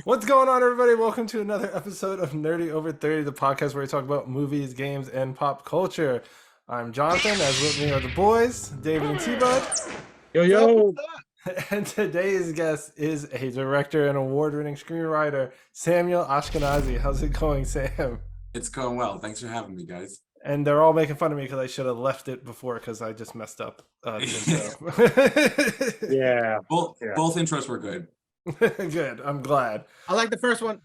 What's going on, everybody? Welcome to another episode of Nerdy Over 30, the podcast where we talk about movies, games, and pop culture. I'm Jonathan, as with me are the boys, David and T-Bud. Yo, yo. And today's guest is a director and award-winning screenwriter, Samuel Askenazy. How's it going, Sam? It's going well. Thanks for having me, guys. And they're all making fun of me because I should have left it before because I just messed up the intro. Yeah. Both intros were good. Good. I'm glad. I like the first one.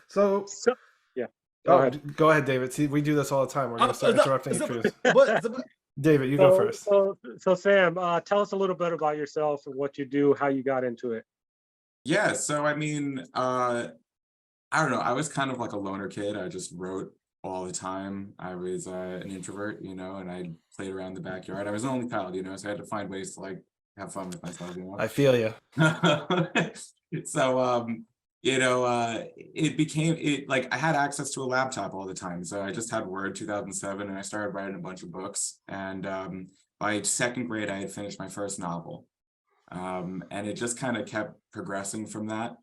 So yeah. Go ahead, David. See, we do this all the time. We're going to start interrupting intros. David, you go first. So Sam, tell us a little bit about yourself and what you do, how you got into it. Yeah. So, I mean, I don't know. I was kind of like a loner kid. I just wrote all the time. I was an introvert, and I played around the backyard. I was an only child, so I had to find ways to like have fun with myself. I feel you. So, it became like I had access to a laptop all the time. So I just had Word 2007 and I started writing a bunch of books. And by second grade, I had finished my first novel. And it just kind of kept progressing from that.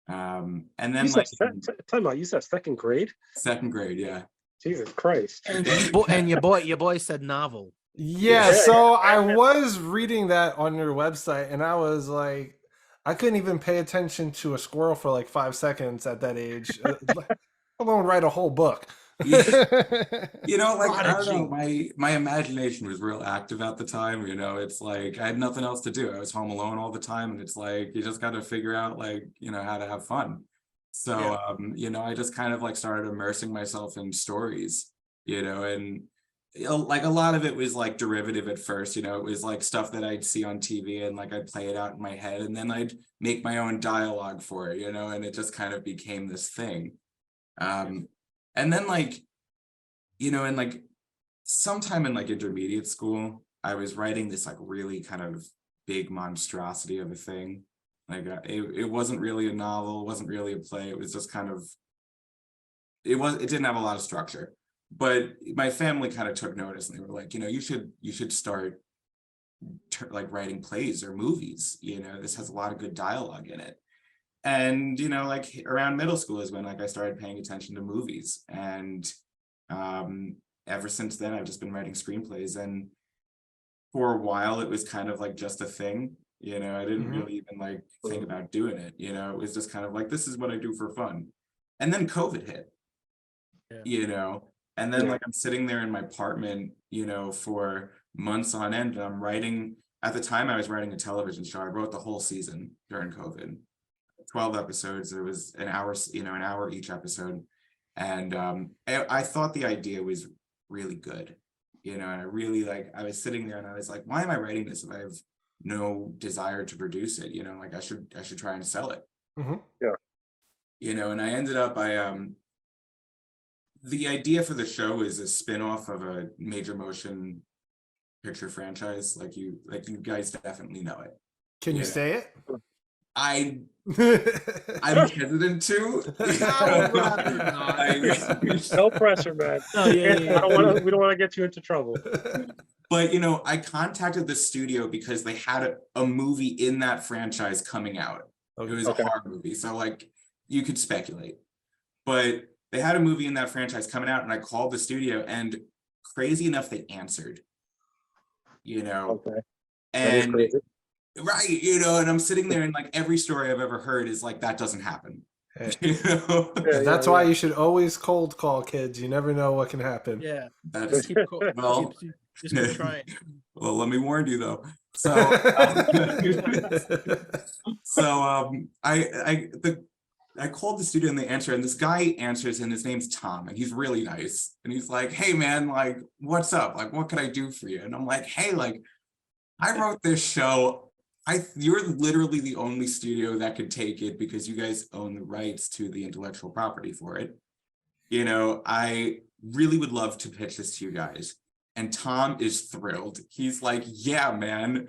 And then you said second grade? Second grade, yeah. Jesus Christ. And your boy said novel. Yeah, so I was reading that on your website and I was like, I couldn't even pay attention to a squirrel for like 5 seconds at that age, let alone write a whole book. I don't know, my imagination was real active at the time. It's like I had nothing else to do. I was home alone all the time, and it's like you just got to figure out how to have fun. So I just kind of like started immersing myself in stories, and like a lot of it was like derivative at first. It was like stuff that I'd see on TV and like I'd play it out in my head, and then I'd make my own dialogue for it, and it just kind of became this thing. And then sometime in like intermediate school, I was writing this like really kind of big monstrosity of a thing. Like it wasn't really a novel, it wasn't really a play. It was just kind of, it didn't have a lot of structure, but my family kind of took notice and they were like, you should start like writing plays or movies. This has a lot of good dialogue in it. And like around middle school is when like I started paying attention to movies, and ever since then I've just been writing screenplays. And for a while it was kind of like just a thing, I didn't really even like think about doing it. It was just kind of like, this is what I do for fun. And then COVID hit, and then like I'm sitting there in my apartment, for months on end, and I'm writing. At the time I was writing a television show. I wrote the whole season during COVID. 12 episodes. It was an hour each episode. And I thought the idea was really good, and I really I was sitting there and I was like, why am I writing this if I have no desire to produce it? Like I should try and sell it. Yeah. And I ended up, the idea for the show is a spin-off of a major motion picture franchise. Like you guys definitely know it. Can you say it? I'm hesitant to. No pressure, man. We don't want to get you into trouble. But I contacted the studio because they had a movie in that franchise coming out. It was a horror movie, so like you could speculate. But they had a movie in that franchise coming out, and I called the studio, and crazy enough, they answered. And right, and I'm sitting there and like every story I've ever heard is like, that doesn't happen. Hey. That's why you should always cold call, kids. You never know what can happen. Yeah. That's keep well, just keep trying. Well, let me warn you though. So I called the studio and they answer, and this guy answers, and his name's Tom, and he's really nice. And he's like, hey man, like, what's up? Like, what can I do for you? And I'm like, hey, like, I wrote this show. You're literally the only studio that could take it because you guys own the rights to the intellectual property for it. I really would love to pitch this to you guys. And Tom is thrilled. He's like, yeah, man,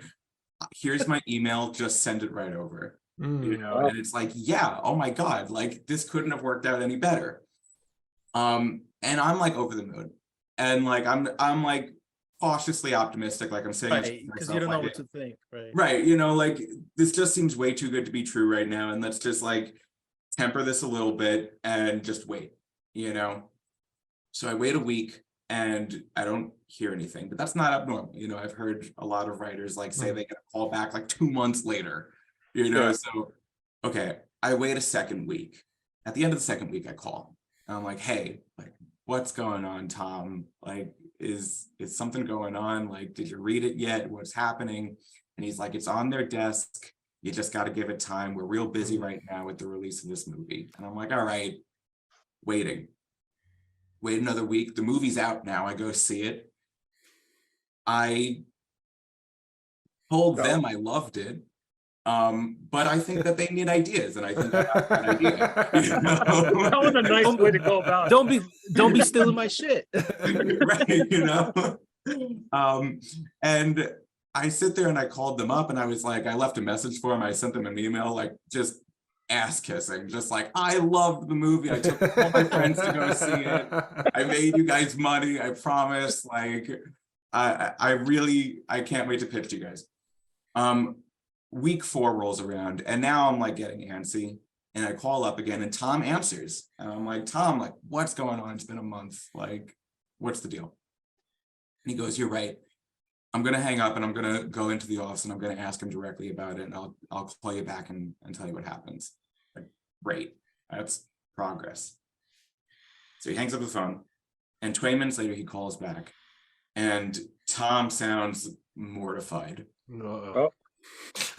here's my email, just send it right over. And it's like, yeah, oh my God, like this couldn't have worked out any better. And I'm like over the moon. And like I'm like cautiously optimistic, like I'm saying, Right, because you don't know what to think. Right. right, you know, like this just seems way too good to be true right now, and let's just like temper this a little bit and just wait, you know. So I wait a week and I don't hear anything, but that's not abnormal. You know, I've heard a lot of writers like say they get a call back like 2 months later, you know. Yeah. So okay, I wait a second week. At the end of the second week, I call and I'm like, hey, like, what's going on, Tom? Like, is something going on? Like, did you read it yet? What's happening? And he's like, it's on their desk. You just got to give it time. We're real busy right now with the release of this movie. And I'm like, all right, waiting. Wait another week. The movie's out now. I go see it. I told them I loved it. But I think that they need ideas, and I think I have an idea. You know? That was a nice way to go about it. Don't be stealing my shit. Right, you know. And I sit there and I called them up and I was like, I left a message for them. I sent them an email, like just ass kissing, just like, I loved the movie. I took all my friends to go see it. I made you guys money. I promise. Like, I can't wait to pitch to you guys. Week 4 rolls around and now I'm like getting antsy and I call up again and Tom answers and I'm like, Tom, like, what's going on? It's been a month. Like, what's the deal? And he goes, you're right. I'm going to hang up and I'm going to go into the office and I'm going to ask him directly about it. And I'll call you back and tell you what happens. Like, great. That's progress. So he hangs up the phone and 20 minutes later, he calls back and Tom sounds mortified. No.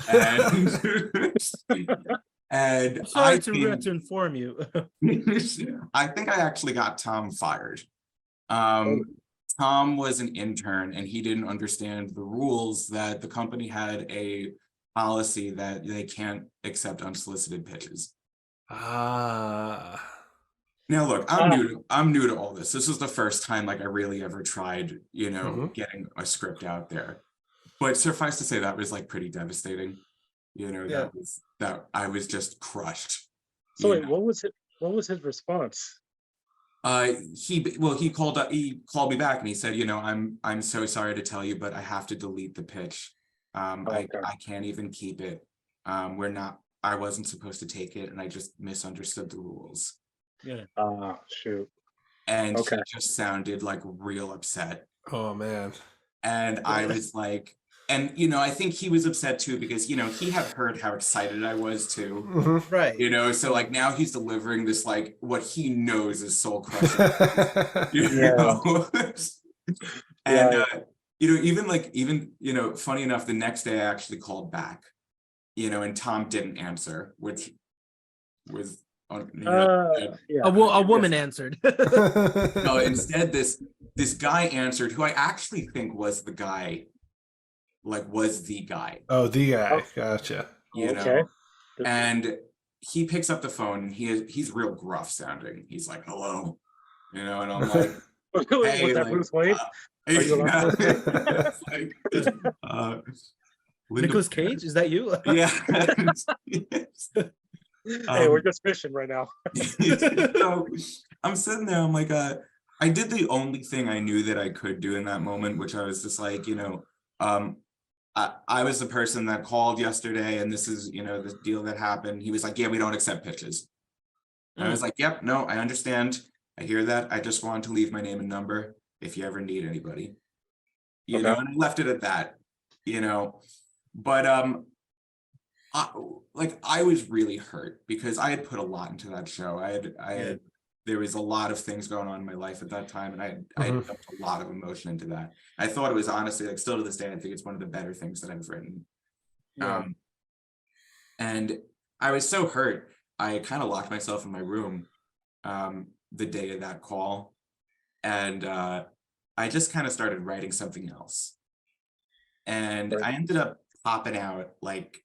And, and Sorry to inform you. I think I actually got Tom fired. Tom was an intern and he didn't understand the rules that the company had a policy that they can't accept unsolicited pitches. Ah. Now look, I'm new to all this. This was the first time like I really ever tried, you know, getting a script out there. But suffice to say that was like pretty devastating. You know, that I was just crushed. So wait, what was his response? He called me back and he said, you know, I'm so sorry to tell you, but I have to delete the pitch. I can't even keep it. I wasn't supposed to take it and I just misunderstood the rules. Yeah. Shoot. And he just sounded like real upset. Oh man. And I was like, and you know, I think he was upset too because you know he had heard how excited I was too, right? You know, so like now he's delivering this like what he knows is soul crushing, you know. And you know, even you know, funny enough, the next day I actually called back, you know, and Tom didn't answer, which was a woman answered. No, instead this guy answered, who I actually think was the guy. Was the guy. Oh, the guy. Gotcha. You know, and he picks up the phone and he's real gruff sounding. He's like, hello, you know, and I'm like, hey, was that Bruce Wayne? Are you Nicolas Cage? Is that you? Yeah. Hey, we're just fishing right now. So I'm sitting there, I'm like, I did the only thing I knew that I could do in that moment, which I was just like, you know, I was the person that called yesterday and this is, you know, the deal that happened. He was like, yeah, we don't accept pitches. And I was like, yep, no, I understand. I hear that. I just wanted to leave my name and number if you ever need anybody, you know, and I left it at that, you know, but, I was really hurt because I had put a lot into that show. There was a lot of things going on in my life at that time, and I had dumped a lot of emotion into that. I thought it was honestly, like, still to this day, I think it's one of the better things that I've written. And I was so hurt, I kind of locked myself in my room the day of that call, and I just kind of started writing something else. And I ended up popping out like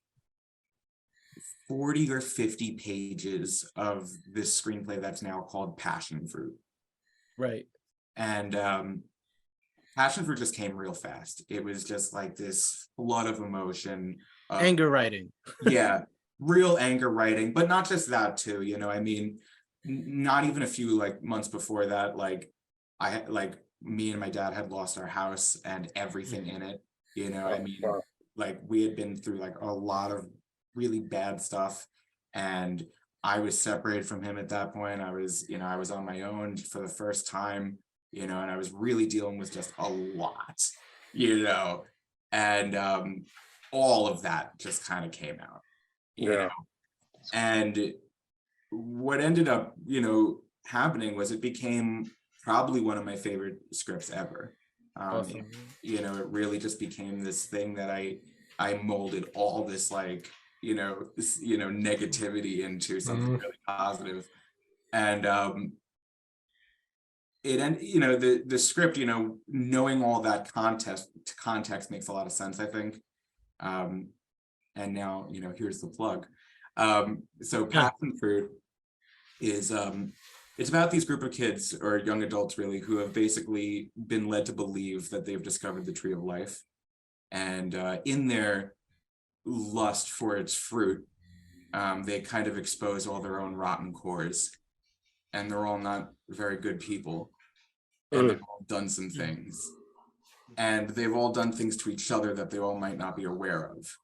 40 or 50 pages of this screenplay that's now called Passion Fruit. Right. And Passion Fruit just came real fast. It was just like this flood of emotion. Anger writing. Yeah, real anger writing, but not just that too, you know, I mean, not even a few like months before that, like I me and my dad had lost our house and everything in it. You know, I mean, Wow. like we had been through like a lot of really bad stuff, and I was separated from him at that point. I was, I was on my own for the first time, and I was really dealing with just a lot, and all of that just kind of came out, you know, and what ended up, happening was it became probably one of my favorite scripts ever. Awesome. It really just became this thing that I molded all this like, negativity into something really positive. And the script, knowing all that context makes a lot of sense, I think. And now, here's the plug. So Passion Fruit is it's about these group of kids or young adults really who have basically been led to believe that they've discovered the tree of life, and in their lust for its fruit, they kind of expose all their own rotten cores, and they're all not very good people, and they've all done some things, and they've all done things to each other that they all might not be aware of,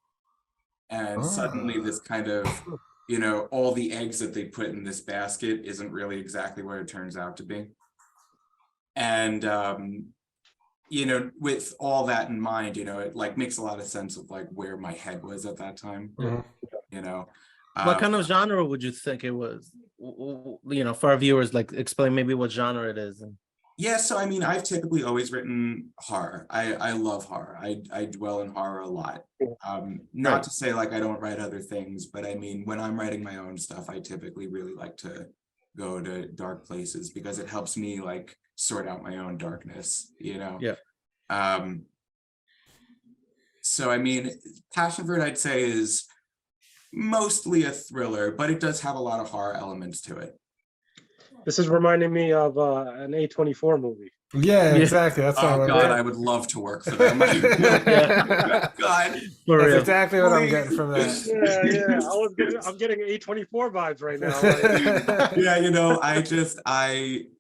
and suddenly this kind of all the eggs that they put in this basket isn't really exactly what it turns out to be. And, with all that in mind, it like makes a lot of sense of like where my head was at that time, What kind of genre would you think it was? For our viewers, like explain maybe what genre it is. Yeah, so I mean, I've typically always written horror. I love horror. I dwell in horror a lot. Not to say like I don't write other things, but I mean, when I'm writing my own stuff, I typically really like to go to dark places because it helps me like sort out my own darkness, Yeah. So I mean, Passion Fruit I'd say is mostly a thriller, but it does have a lot of horror elements to it. This is reminding me of an A24 movie. Yeah, exactly. That's oh what God, I would love to work for them. God, that's exactly what I'm getting from that. Yeah. I'm getting A24 vibes right now. Like. Yeah,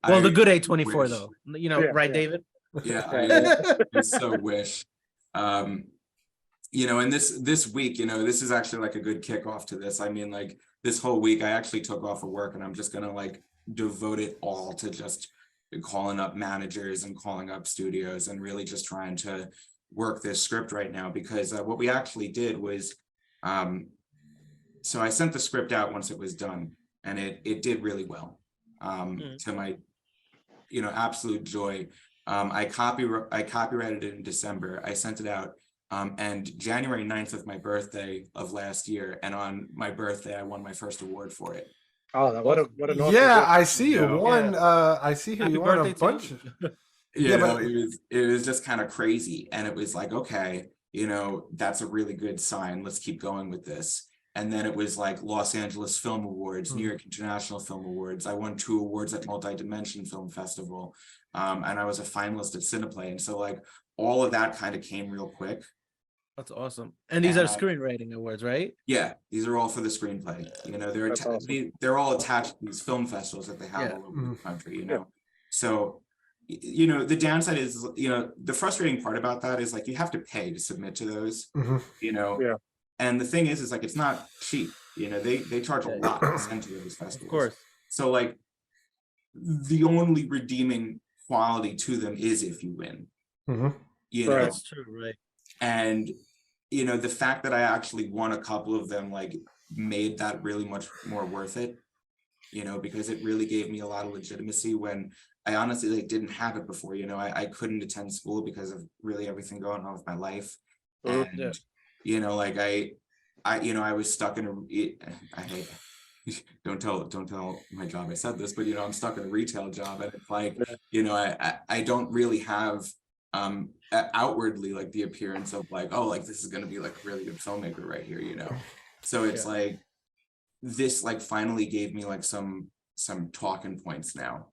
I the good A24 wish. though, right, David? Yeah, I so wish. And this week, this is actually like a good kickoff to this. I mean, like this whole week, I actually took off of work and I'm just gonna like devote it all to just calling up managers and calling up studios and really just trying to work this script right now, because what we actually did was, so I sent the script out once it was done, and it did really well, to my absolute joy. I copyrighted it in December. I sent it out, and January 9th of my birthday of last year, and on my birthday I won my first award for it. Oh, what an awesome yeah, I see you won. Yeah. I see here Happy you won a birthday bunch. It was just kind of crazy, and it was like, okay, that's a really good sign. Let's keep going with this. And then it was like Los Angeles Film Awards, New York International Film Awards. I won 2 awards at Multi-Dimension Film Festival, and I was a finalist at Cineplay. And so like all of that kind of came real quick. That's awesome. And these are screenwriting awards, right? Yeah, these are all for the screenplay. They're all attached to these film festivals that they have all over the country, So, the downside is, the frustrating part about that is like you have to pay to submit to those, and the thing is like it's not cheap. They charge a lot to send to those festivals. Of course. So like the only redeeming quality to them is if you win. That's true, right? And the fact that I actually won a couple of them like made that really much more worth it, because it really gave me a lot of legitimacy when I honestly like didn't have it before. I couldn't attend school because of really everything going on with my life, and like I was stuck in don't tell my job I said this, but I'm stuck in a retail job, and it's like I don't really have outwardly like the appearance of like, oh, like this is going to be like a really good filmmaker right here, so it's like this like finally gave me like some talking points now,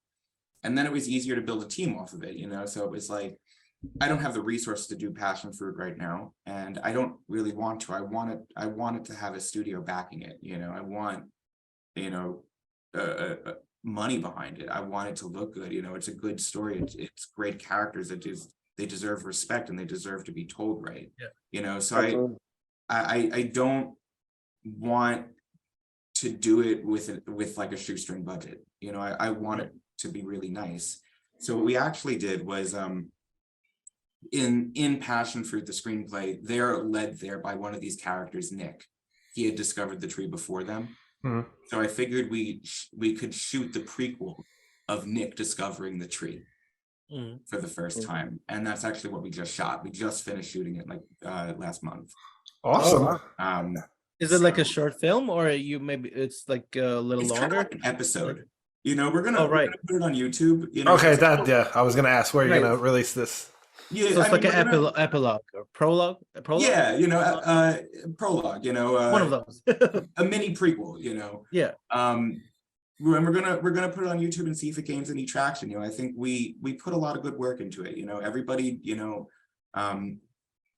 and then it was easier to build a team off of it, so it was like I don't have the resources to do Passion Fruit right now, and I don't really want to. I want it to have a studio backing it, I want money behind it. I want it to look good. You know, it's a good story. It's great characters that just, they deserve respect and they deserve to be told right. Yeah. You know, so Absolutely. I don't want to do it with like a shoestring budget. You know, I want it to be really nice. So what we actually did was in Passion Fruit, the screenplay, they're led there by one of these characters, Nick. He had discovered the tree before them. Mhm. So I figured we could shoot the prequel of Nick discovering the tree for the first time. And that's actually what we just shot. We just finished shooting it like last month. Awesome. wow. Is it like a So short film, or you maybe it's like a little it's kind of longer? like an episode. You know, we're Oh, gonna right. put it on YouTube. You know, Okay, it's- yeah, I was gonna ask where you're Right. gonna release this. yeah, So it's I like mean, an we're gonna- epilogue or prologue? A prologue? Yeah, you know, prologue. You know, One of those. a mini prequel. You know, Yeah. and we're gonna put it on YouTube and see if it gains any traction. You know, I think we put a lot of good work into it. You know, everybody, you know,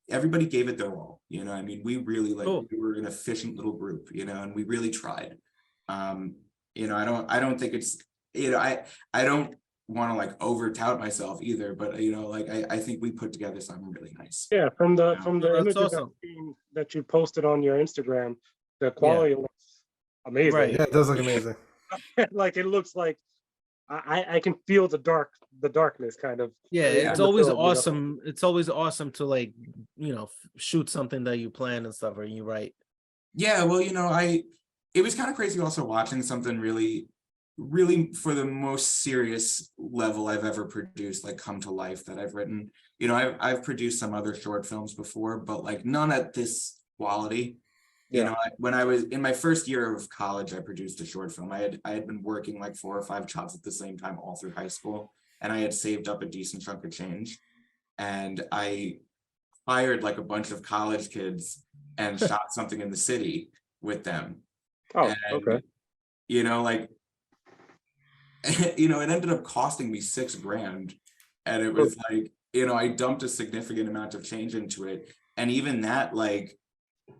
everybody gave it their all. You know, I mean, we really like Cool. we were an efficient little group. You know, and we really tried. You know, I don't think it's, you know, I don't want to like over tout myself either, but you know, like I think we put together something really nice. Yeah, from the Yeah. images That's I've awesome. seen that you posted on your Instagram, the quality looks amazing. Right. Yeah, it does look amazing. Like it looks like I can feel the darkness kind of. Yeah, in it's the always film, you know? awesome. It's always awesome to like, you know, shoot something that you plan and stuff, or you write. Yeah, well, you know, it was kind of crazy also watching something really for the most serious level I've ever produced, like come to life that I've written. You know, I've produced some other short films before, but like none at this quality. You Yeah. know, when I was in my first year of college, I produced a short film. I had been working like 4 or 5 jobs at the same time all through high school, and I had saved up a decent chunk of change. And I hired like a bunch of college kids and shot something in the city with them. Oh, And, okay. you know, like, you know, it ended up costing me $6,000. And it was like, you know, I dumped a significant amount of change into it. And even that, like,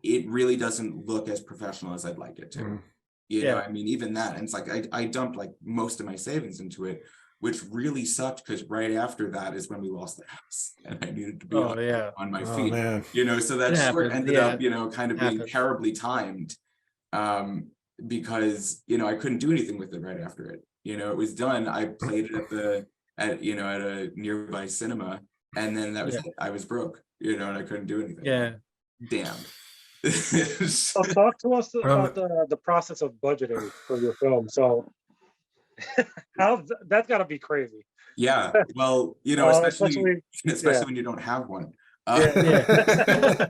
it really doesn't look as professional as I'd like it to. Mhm. You know, Yeah. I mean, even that, and it's like I dumped like most of my savings into it, which really sucked because right after that is when we lost the house and I needed to be Oh yeah. on my Oh feet. man. You know, so that It short happens, ended yeah, up, you know, kind of being happens. terribly timed, because, you know, I couldn't do anything with it right after it. You know, it was done. I played it at a nearby cinema, and then that was it. I was broke, you know, and I couldn't do anything. Yeah. Damn. So talk to us about the process of budgeting for your film. So that's got to be crazy. Yeah, well, you know, especially yeah. when you don't have one. Yeah.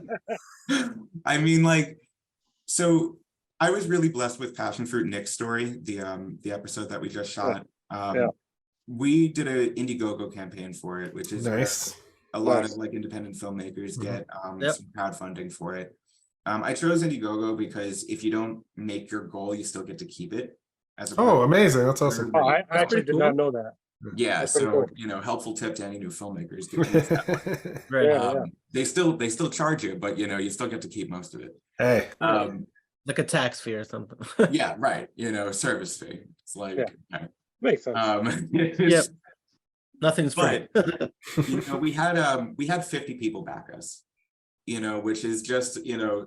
I mean, like, so I was really blessed with Passion Fruit Nick's story, the episode that we just shot. Yeah. We did an Indiegogo campaign for it, which is where Nice. a lot Nice. of like independent filmmakers Mhm. get Yep. some crowdfunding for it. I chose Indiegogo because if you don't make your goal, you still get to keep it. As a Oh, amazing. That's awesome. Oh, I That's actually pretty did not know that. yeah, That's pretty so cool. you know, helpful tip to any new filmmakers. Do use that one. Right. Yeah. They still charge you, but you know, you still get to keep most of it. Hey. Like a tax fee or something. Yeah, right. You know, service fee. It's like, Yeah. okay. Makes sense. Yep. Nothing's free. You know, we had 50 people back us, you know, which is just, you know,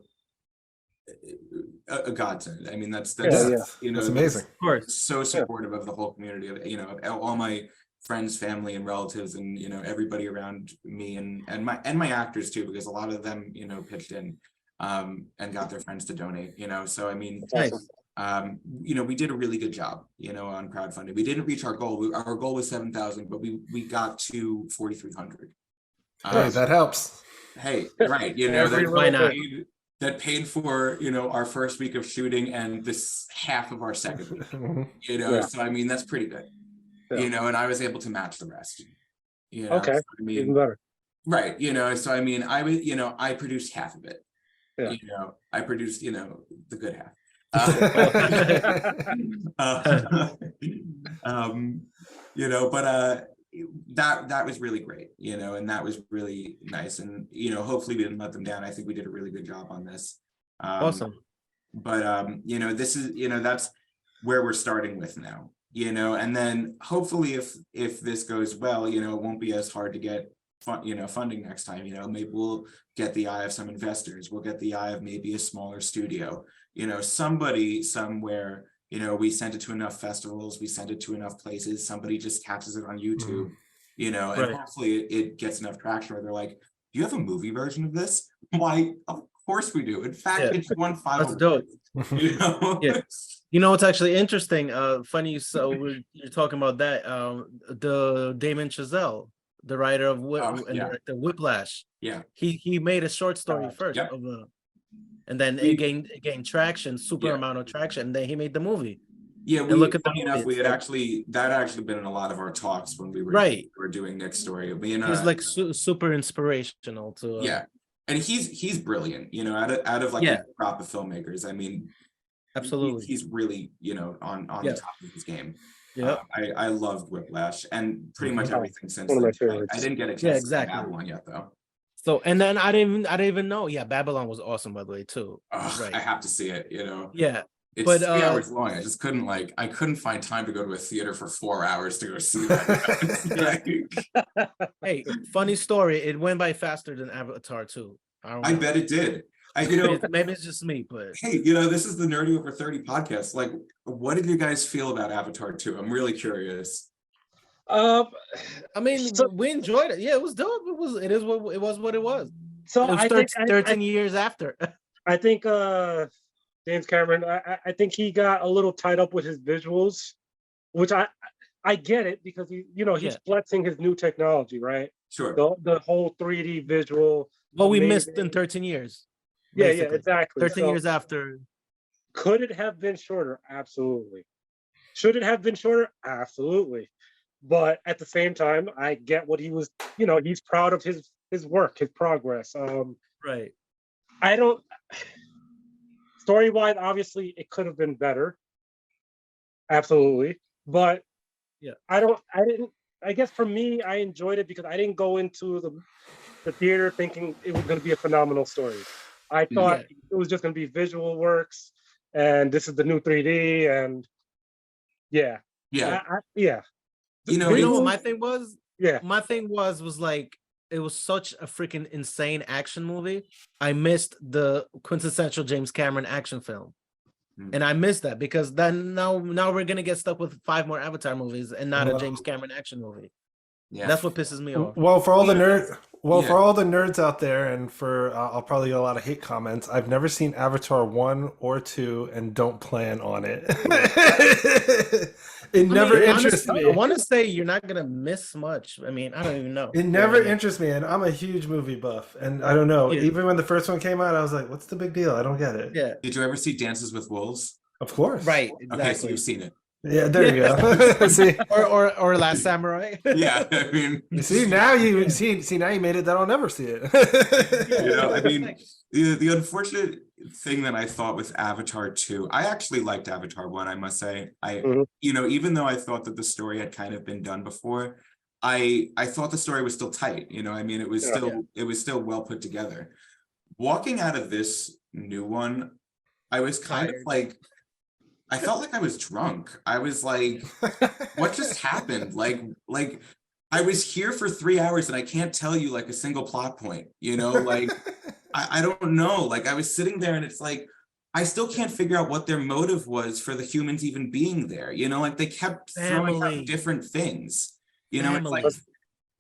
a godsend. I mean, that's Yeah. you know, That's amazing. Of course. so supportive of the whole community, of, you know, all my friends, family, and relatives, and you know, everybody around me, and my actors too, because a lot of them, you know, pitched in and got their friends to donate, you know. So I mean, That's Nice. awesome. you know, we did a really good job, you know, on crowdfunding. We didn't reach our goal. Our goal was 7,000, but we got to 4,300. Hey, that helps. Hey, right, you know, Every that, Why not? that paid for, you know, our first week of shooting and this half of our second week, Mhm. you know. Yeah. So I mean, that's pretty good. Yeah. You know, and I was able to match the rest. You know, Okay. so, I Even mean, better. right, you know, so I mean, I was, you know, I produced half of it. Yeah. You know, I produced, you know, the good half. You know, but that was really great, you know, and that was really nice, and you know, hopefully we didn't let them down. I think we did a really good job on this. Awesome. But you know, this is, you know, that's where we're starting with now. you know, and then hopefully if this goes well, you know, it won't be as hard to get funding next time. You know, maybe we'll get the eye of some investors, we'll get the eye of maybe a smaller studio, you know, somebody somewhere, you know, we send it to enough festivals, we send it to enough places, somebody just catches it on YouTube, you know, and hopefully it gets enough traction where they're like, do you have a movie version of this? Why, of course we do. In fact, it's won 5 That's dope. you know? You know, it's actually interesting. Funny, so you're talking about that. The Damon Chazelle, the writer of director Whiplash. Yeah. He made a short story first of and then it gained traction, super amount of traction, and then he made the movie. Yeah, look at funny enough, we had actually been in a lot of our talks when we were doing Nick's story. He's like super inspirational to and he's brilliant, you know, out of like the crop of filmmakers. I mean, absolutely, he's really, you know, on the top of his game. Yeah, I loved Whiplash and pretty much everything since one of my then. favorites. I didn't get a chance to see Babylon yet though. So, and then I didn't even know. Yeah, Babylon was awesome, by the way, too. I have to see it, you know. Yeah. It's 3 hours long. I just couldn't I couldn't find time to go to a theater for 4 hours to go see that. Hey, funny story. It went by faster than Avatar 2. I bet it did. You know, maybe it's just me, but hey, you know, this is the Nerdy Over 30 podcast. Like, what did you guys feel about Avatar 2? I'm really curious. I mean, we enjoyed it. Yeah, it was dope. It was what it was. So it was I think 13 years after. I think James Cameron, I think he got a little tied up with his visuals, which I get it because he's flexing his new technology, right? Sure. The whole 3D visual. What we missed in 13 years. Basically. Yeah, exactly. 13 years after. Could it have been shorter? Absolutely. Should it have been shorter? Absolutely. But at the same time, I get what he was, he's proud of his work, his progress. Right. I don't, story-wise, obviously, it could have been better. Absolutely. But I guess for me, I enjoyed it because I didn't go into the theater thinking it was going to be a phenomenal story. I thought it was just going to be visual works and this is the new 3D and yeah. You know what my thing was? Yeah. My thing was like, it was such a freaking insane action movie. I missed the quintessential James Cameron action film. And I missed that because then now we're gonna get stuck with 5 more Avatar movies and not a James Cameron action movie. Yeah, that's what pisses me off. Well, for all the nerds out there, and for I'll probably get a lot of hate comments. I've never seen Avatar 1 or 2, and don't plan on it. It never interests me. I want to say you're not gonna miss much. I mean, I don't even know. It never interests me, and I'm a huge movie buff, and I don't know. Even when the first one came out, I was like, "What's the big deal? I don't get it." Yeah. Did you ever see Dances with Wolves? Of course. Right. Exactly. Okay, so you've seen it. Yeah, there you go. See, or Last Samurai. Yeah, I mean, now you made it that I'll never see it. You know, I mean, the unfortunate thing that I thought with Avatar 2, I actually liked Avatar 1, I must say. You know, even though I thought that the story had kind of been done before, I thought the story was still tight. You know, I mean, it was still well put together. Walking out of this new one, I was kind of like, I felt like I was drunk. I was like, what just happened? Like I was here for 3 hours and I can't tell you like a single plot point, you know, like, I don't know. Like I was sitting there and it's like, I still can't figure out what their motive was for the humans even being there. You know, like they kept throwing out different things, you know, it's like,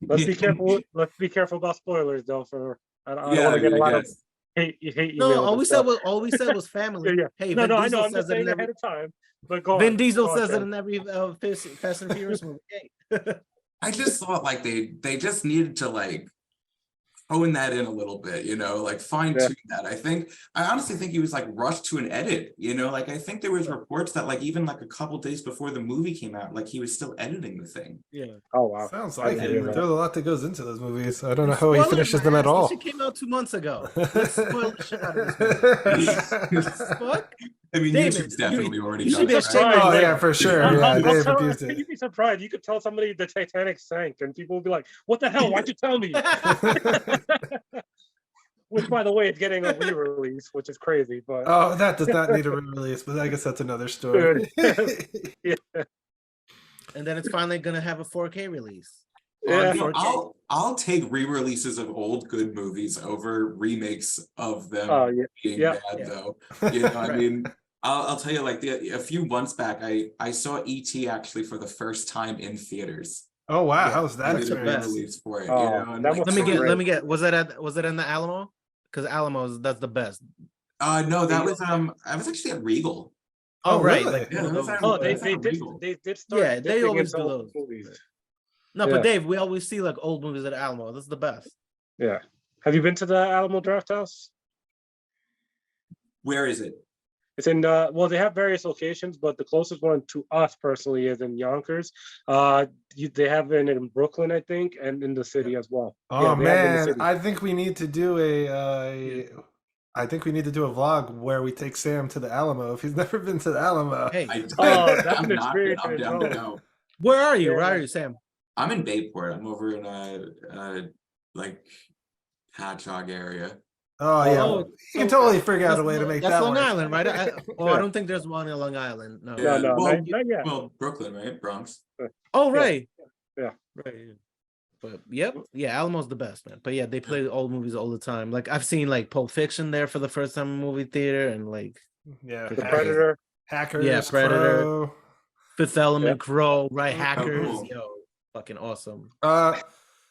let's be careful. Let's be careful about spoilers though, I don't want to get a lot of hate no, all we said was family. Hey, no, I know. I'm just saying ahead of time. But go Vin on. Diesel says it in every Fast and Furious movie. I just thought like they just needed to like hone that in a little bit, you know, like fine tune that. I honestly think he was like rushed to an edit, you know, like I think there was reports that like even like a couple days before the movie came out, like he was still editing the thing. Yeah. Oh wow. Sounds like it. There's a lot that goes into those movies. I don't know how he finishes them at all. It came out 2 months ago. Let's spoil the shit out of this movie. Fuck. I mean, YouTube's definitely already you done should be that, ashamed. right? Oh yeah, for sure. Yeah, they've abused it. You'd be surprised. You could tell somebody the Titanic sank, and people would be like, "What the hell? Why'd you tell me?" Which, by the way, is getting a re-release, which is crazy. But that does not need a re-release. But I guess that's another story. and then it's finally gonna have a 4K release. Yeah. You know, 4K. I'll take re-releases of old good movies over remakes of them Oh, yeah. being Yeah. bad Yeah. though. You know, I Right. mean, I'll tell you, like a few months back, I saw E.T. actually for the first time in theaters. Oh wow, Yeah. how's that They did a the best. re-release for it, you Oh, know, and that like was Let me so get. great. Let me get. Was it in the Alamo? Because Alamo's that's the best. no, that The- was I was actually at Regal. Oh, Oh, right, really? like Yeah, one of that was those. at- Oh, that was at Regal. they did start. Yeah, they dipping always into do old those. movies. No, Yeah. but Dave, we always see like old movies at Alamo. That's the best. Yeah. Have you been to the Alamo Draft House? Where is it? It's in well, they have various locations, but the closest one to us personally is in Yonkers. They have it in Brooklyn, I think, and in the city as well. Oh they have it in the man, city. I think we need to do I think we need to do a vlog where we take Sam to the Alamo if he's never been to the Alamo. Hey, Oh, that's I'm an not been. experience I'm in its down to own. go. where are you? Yeah. Where are you, Sam? I'm in Bayport. I'm over in like Patchogue area. Oh yeah, Oh, you can so totally figure out a That's, way to make that's that Long work. Island, right? I Yeah. don't think there's one in Long Island. No. No, no, well, not yet. well, Brooklyn, right? Bronx. Oh, Yeah. right. Yeah. Right. But yep, yeah, Alamo's the best, man. But yeah, they play old movies all the time. Like I've seen like Pulp Fiction there for the first time in movie theater, and like Yeah, The Hackers. Predator. Hackers, Yeah, Predator. Crow. Fifth Element, Crow, right? Hackers, cool. yo, fucking awesome.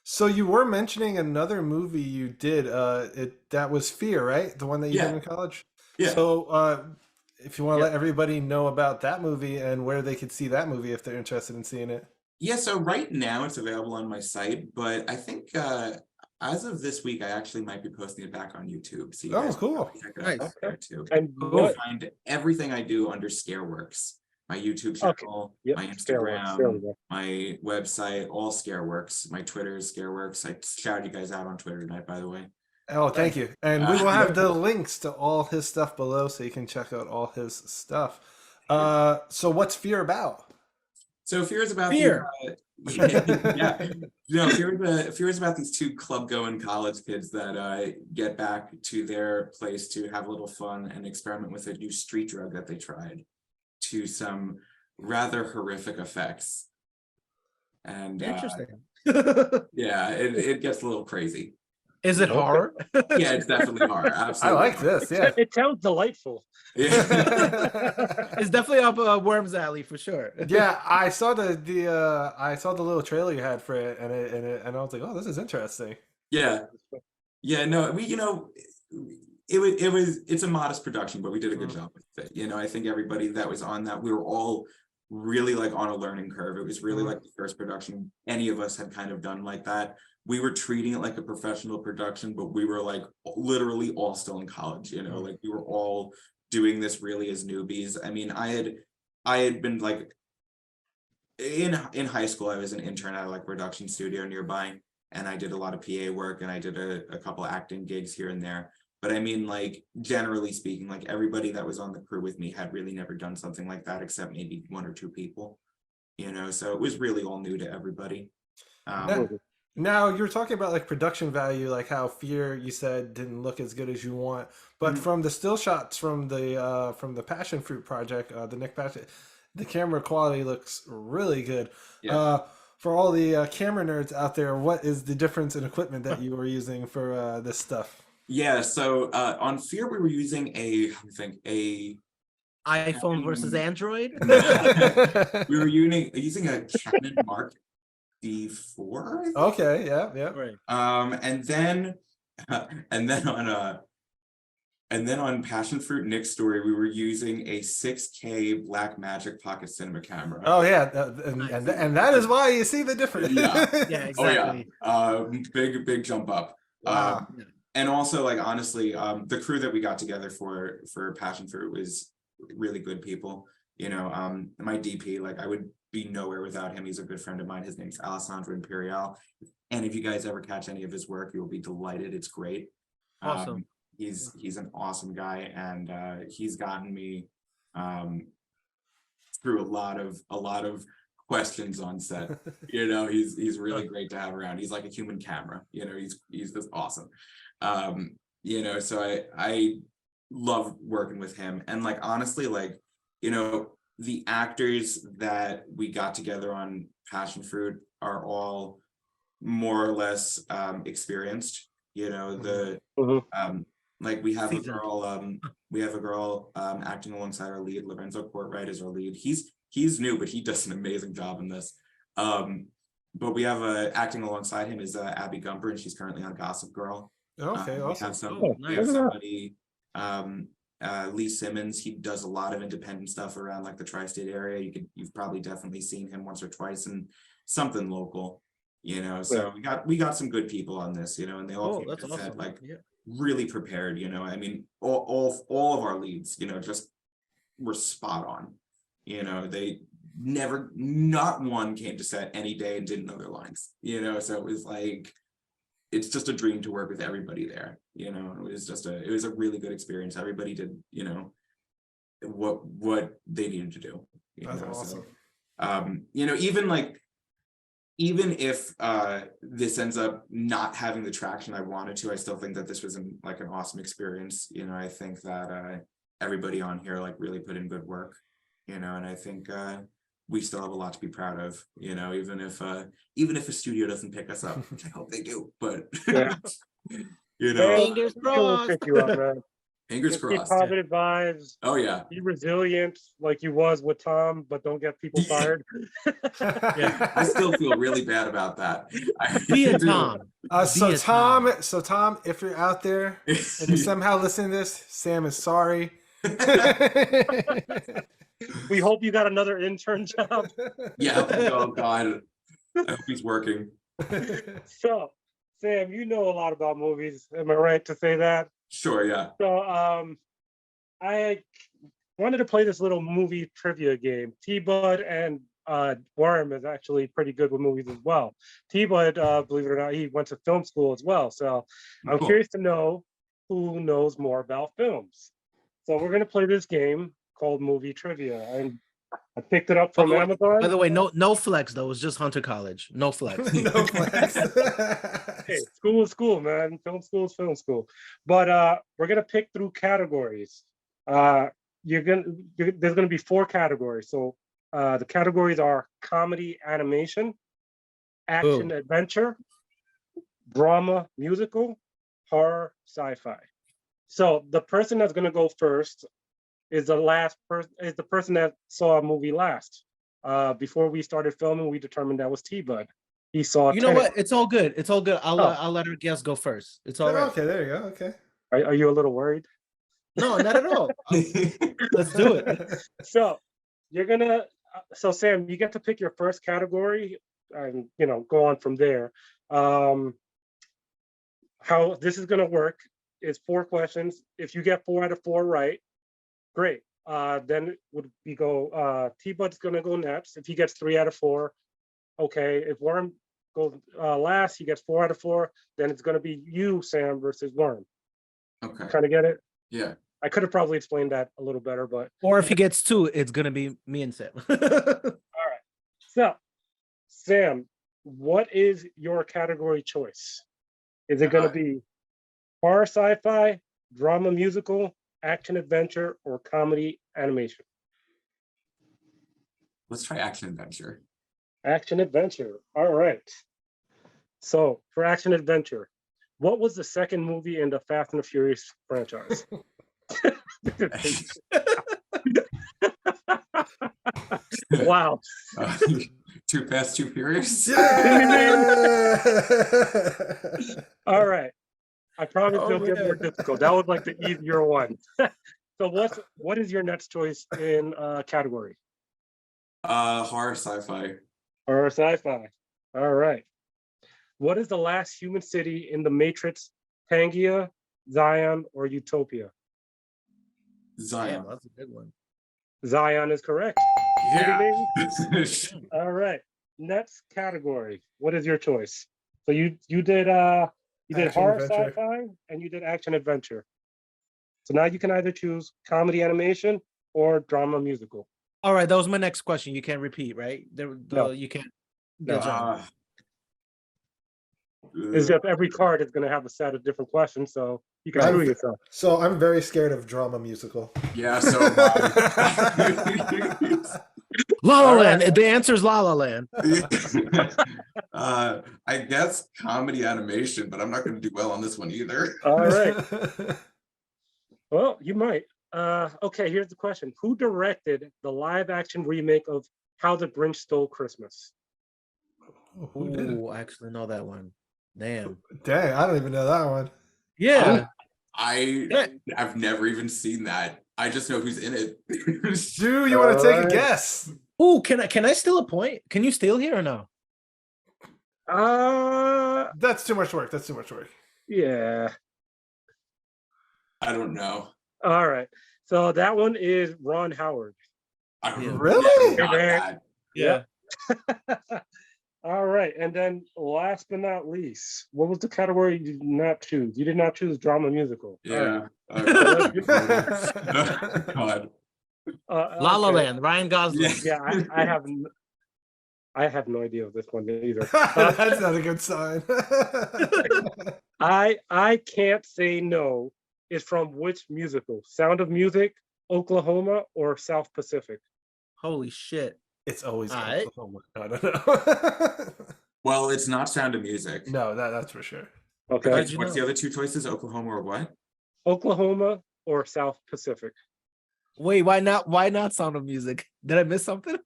So you were mentioning another movie you did. That was Fear, right? The one that you did Yeah. in college. Yeah. So, if you want to Yeah. let everybody know about that movie and where they could see that movie if they're interested in seeing it. Yeah, so right now it's available on my site, but I think as of this week, I actually might be posting it back on YouTube. So you Oh, guys can cool. probably check it Nice. out there too. And You'll what? find everything I do under Scareworks. My YouTube Okay. channel, Yep, my Scareworks. There we Instagram, go. my website, all Scareworks. My Twitter is Scareworks. I shouted you guys out on Twitter tonight, by the way. Oh, thank you. And we will Yeah. have the links to all his stuff below so you can check out all his stuff. So what's Fear about? So Fear is about Fear. yeah. No, Fear is about these two club-going college kids that get back to their place to have a little fun and experiment with a new street drug that they tried to some rather horrific effects. And Interesting. yeah, it gets a little crazy. Is it Okay. horror? Yeah, it's definitely horror. I Absolutely. like this. Yeah. It sounds delightful. Yeah. It's definitely up Worm's alley for sure. Yeah, I saw the little trailer you had for it, and I was like, oh, this is interesting. Yeah. No, it's a modest production, but we did a good job with it. You know, I think everybody that was on that, we were all really like on a learning curve. It was really like the first production any of us had kind of done like that. We were treating it like a professional production, but we were like literally all still in college, you know, like we were all doing this really as newbies. I mean, I had been like in high school, I was an intern at like a production studio nearby, and I did a lot of PA work, and I did a couple acting gigs here and there. But I mean, like, generally speaking, like everybody that was on the crew with me had really never done something like that, except maybe one or two people, you know, so it was really all new to everybody. Now you're talking about like production value, like how Fear, you said, didn't look as good as you want, but from the still shots from the Passion Fruit project, the Nick Passion, the camera quality looks really good. Yeah. For all the camera nerds out there, what is the difference in equipment that you were using for this stuff? Yeah, so on Fear we were using a iPhone versus Android. we were using a Canon Mark D4. I think. Okay, yeah. Right. And then on Passion Fruit Nick's story, we were using a 6K Blackmagic Pocket Cinema camera. Oh yeah, and that is why you see the difference. Yeah. Yeah, Oh exactly. yeah, big jump up. Wow. And also, like, honestly, the crew that we got together for Passion Fruit was really good people. You know, my DP, like, I would be nowhere without him. He's a good friend of mine. His name's Alessandro Imperial. And if you guys ever catch any of his work, you will be delighted. It's great. Awesome. He's an awesome guy, and he's gotten me through a lot of questions on set. You know, he's really great to have around. He's like a human camera. You know, he's just awesome. You know, so I love working with him. And like, honestly, like, you know, the actors that we got together on Passion Fruit are all more or less experienced. You know, like we have Seasoned. a girl acting alongside our lead. Lorenzo Courtwright is our lead. He's new, but he does an amazing job in this. But we have acting alongside him is Abby Gumper, and she's currently on Gossip Girl. Okay, awesome. We have somebody, Lee Simmons. He does a lot of independent stuff around like the tri-state area. You've probably definitely seen him once or twice in something local, you know. So we got some good people on this, you know, and they all came to set like really prepared, you know. I mean, all of our leads, you know, just were spot on. You know, they not one came to set any day and didn't know their lines, you know. So it was like, it's just a dream to work with everybody there, you know. It was a really good experience. Everybody did, you know, what they needed to do. That's awesome. So, you know, even if this ends up not having the traction I wanted to, I still think that this was an awesome experience. You know, I think that everybody on here like really put in good work, you know, and I think we still have a lot to be proud of, you know, even if a studio doesn't pick us up, which I hope they do, but you know, fingers crossed. Pick you up, man. Fingers crossed. Keep positive vibes. Oh yeah. Be resilient like you was with Tom, but don't get people fired. I still feel really bad about that. Be a Tom. So Tom, if you're out there and you somehow listen to this, Sam is sorry. We hope you got another intern job. Yeah. Oh God. I hope he's working. So, Sam, you know a lot about movies. Am I right to say that? Sure. Yeah. So, I wanted to play this little movie trivia game. T-Bud and Worm is actually pretty good with movies as well. T-Bud, believe it or not, he went to film school as well. So I'm curious to know who knows more about films. So we're gonna play this game called Movie Trivia, and I picked it up from Amazon. By the way, no flex though. It's just Hunter College. No flex. No flex. Hey, school is school, man. Film school is film school. But we're gonna pick through categories. There's gonna be 4 categories. So the categories are comedy, animation, action, adventure, drama, musical, horror, sci-fi. So the person that's gonna go first is the person that saw a movie last. Before we started filming, we determined that was T-Bud. He saw. You know what? It's all good. It's all good. I'll let our guest go first. It's all right. Okay, there you go. Okay. Are you a little worried? No, not at all. Let's do it. So you're gonna. So Sam, you get to pick your first category, and you know, go on from there. How this is gonna work is 4 questions. If you get 4 out of 4 right, great. Then T-Bud's gonna go next. If he gets 3 out of 4, okay. If Worm goes last, he gets 4 out of 4. Then it's gonna be you, Sam, versus Worm. Okay. Kind of get it? Yeah. I could have probably explained that a little better, but. Or if he gets 2, it's gonna be me and Sam. All right. So, Sam, what is your category choice? Is it gonna be horror, sci-fi, drama, musical, action, adventure, or comedy, animation? Let's try action adventure. Action adventure. All right. So for action adventure, what was the second movie in the Fast and the Furious franchise? Wow. Too Fast, Too Furious. Yeah! All right. I promise it'll get more difficult. That was like the easier one. So what is your next choice in category? Horror, sci-fi. Horror, sci-fi. All right. What is the last human city in the Matrix? Pangaea, Zion, or Utopia? Zion. Damn, that's a good one. Zion is correct. Yeah. All right. Next category. What is your choice? So you did Action horror, adventure. sci-fi, and you did action adventure. So now you can either choose comedy animation or drama musical. All right, that was my next question. You can't repeat, right? No. You can't. No. Good job. It's just every card is going to have a set of different questions, so you can screw yourself. So I'm very scared of drama musical. Yeah, so am I. La La Land. The answer is La La Land. I guess comedy animation, but I'm not going to do well on this one either. All right. Well, you might. Okay, here's the question. Who directed the live-action remake of How the Grinch Stole Christmas? Who did it? Oh, I actually know that one. Damn. Dang, I don't even know that one. Yeah. I've never even seen that. I just know who's in it. Do you want to take a guess? Oh, can I steal a point? Can you steal here or no? That's too much work. That's too much work. Yeah. I don't know. All right. So that one is Ron Howard. Really? Got that. Yeah. All right. And then last but not least, what was the category you did not choose? You did not choose drama musical. Yeah. God. La La Land, Ryan Gosling. Yeah, I have no idea of this one either. That's not a good sign. I Can't Say No is from which musical? Sound of Music, Oklahoma, or South Pacific? Holy shit. It's always Alright. Oklahoma. I don't know. Well, it's not Sound of Music. No, that's for sure. Okay. What's the other two choices? Oklahoma or what? Oklahoma or South Pacific? Wait, why not Sound of Music? Did I miss something?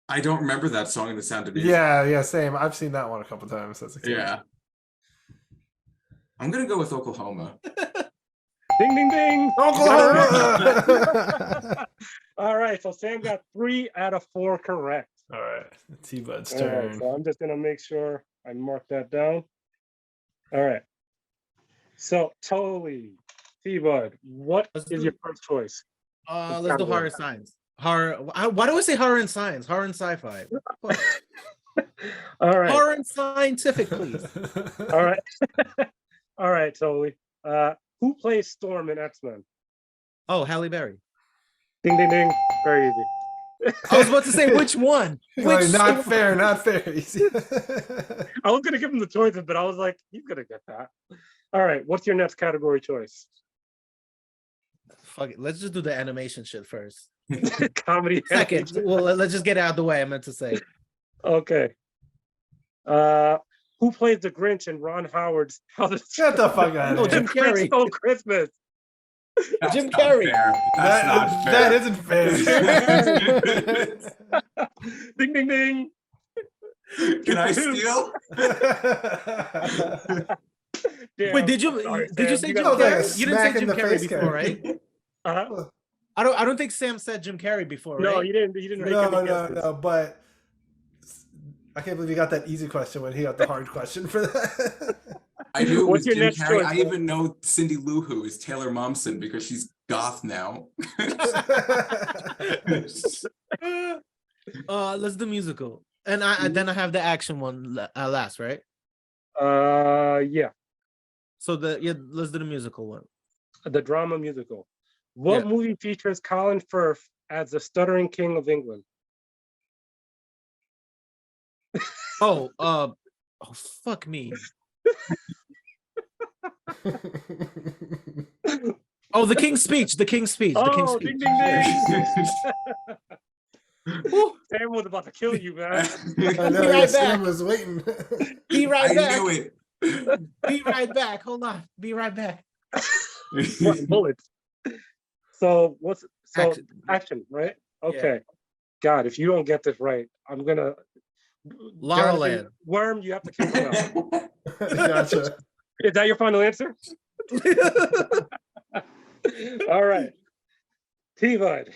I don't remember that song in the Sound of Music. Yeah, same. I've seen that one a couple times as a kid. Yeah. I'm gonna go with Oklahoma. Ding, ding, ding. Oklahoma! All right, so Sam got 3 out of 4 correct. All right, T-Bud's All turn. right, so I'm just gonna make sure I mark that down. All right. So totally, T-Bud, what is your first choice? Let's do horror science. Horror. Why do I say horror and science? Horror and sci-fi. All right. Horror and scientific, please. All right. All right, totally. Who plays Storm in X-Men? Oh, Halle Berry. Ding, ding, ding. Very easy. I was about to say which one. Like, not fair, not fair. I was gonna give him the choices, but I was like, he's gonna get that. All right, what's your next category choice? Fuck it. Let's just do the animation shit first. Comedy. Second. Well, let's just get it out of the way. I meant to say. Okay. Who plays the Grinch in Ron Howard's How the Shut the fuck out Oh, of Jim here. Grinch Carrey. Stole Christmas? That's Jim not Carrey. fair. That's not fair. That isn't fair. Ding, ding, ding. Can I steal? Damn, Wait, did I'm you sorry, did you Sam. say Jim got like a Carrey? You didn't smack say in Jim the Carrey face, before, Carrey. right? Uh-huh. I don't think Sam said Jim Carrey before, right? No, you didn't. You didn't make any guesses. No. But I can't believe you got that easy question when he got the hard question for that. I knew it What's was your Jim next Carrey. choice, I Will? even know Cindy Lou Who is Taylor Momsen because she's goth now. Let's do musical, and then I have the action one last, right? Yeah, So let's do the musical one. the drama musical. What movie features Colin Firth as the stuttering king of England? Oh, fuck me. Oh, the King's Speech. The King's Speech. The King's Oh, Speech. ding, ding, ding. Sam was about to kill you, man. I know, Be yeah, right Sam back. was waiting. Be right I back. knew it. Be right back. Hold on. Be right back. Bullets. So what's Action. right? Okay. God, if you don't get this right, I'm gonna. La La Jonathan, Land. Worm, you have to kill me out. Gotcha. Is that your final answer? All right. T-Bud.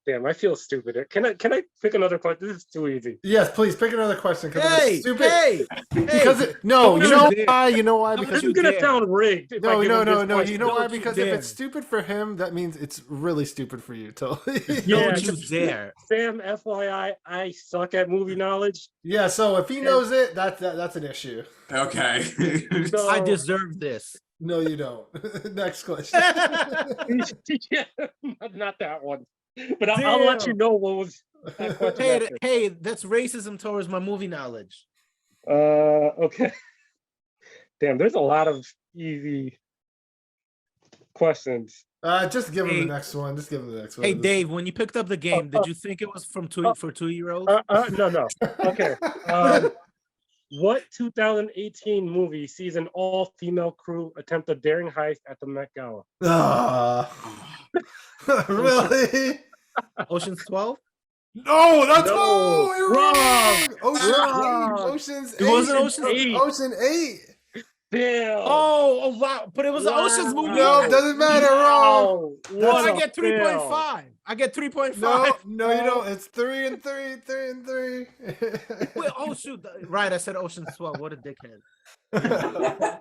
Damn, I feel stupid. Can I pick another question? This is too easy. Yes, please pick another question. Hey, Stupid. hey, Because hey. no, Don't you know dare. why? You know why? Don't Because This is gonna dare. sound rigged. If I no. give him this You question. know why? Don't you Because if dare. it's stupid for him, that means it's really stupid for you. Totally. Yeah, Don't you dare. Sam, FYI, I suck at movie knowledge. Yeah. So if he knows it, that's an issue. Okay. So, I deserve this. No, you don't. Next question. yeah, not that one. But I'll let you know what was that question. after. Hey, that's racism towards my movie knowledge. Okay. Damn, there's a lot of easy questions. Just give him Hey. the next one. Just give him the next one. Hey Dave, when you picked up the game, did you think it was for 2-year-olds? No. Okay. What 2018 movie sees an all-female crew attempt a daring heist at the Met Gala? Really? Ocean's 12? No, that's No, you're wrong. wrong. Ocean's 8. It wasn't Ocean's 8. Ocean 8. Damn. Oh wow! But it was an Ocean's movie. No, doesn't matter. Wrong. What I a get 3.5. I get 3.5. No, you don't. It's 3 and 3, 3 and 3. Wait, oh shoot! Right, I said Ocean's 12. What a dickhead.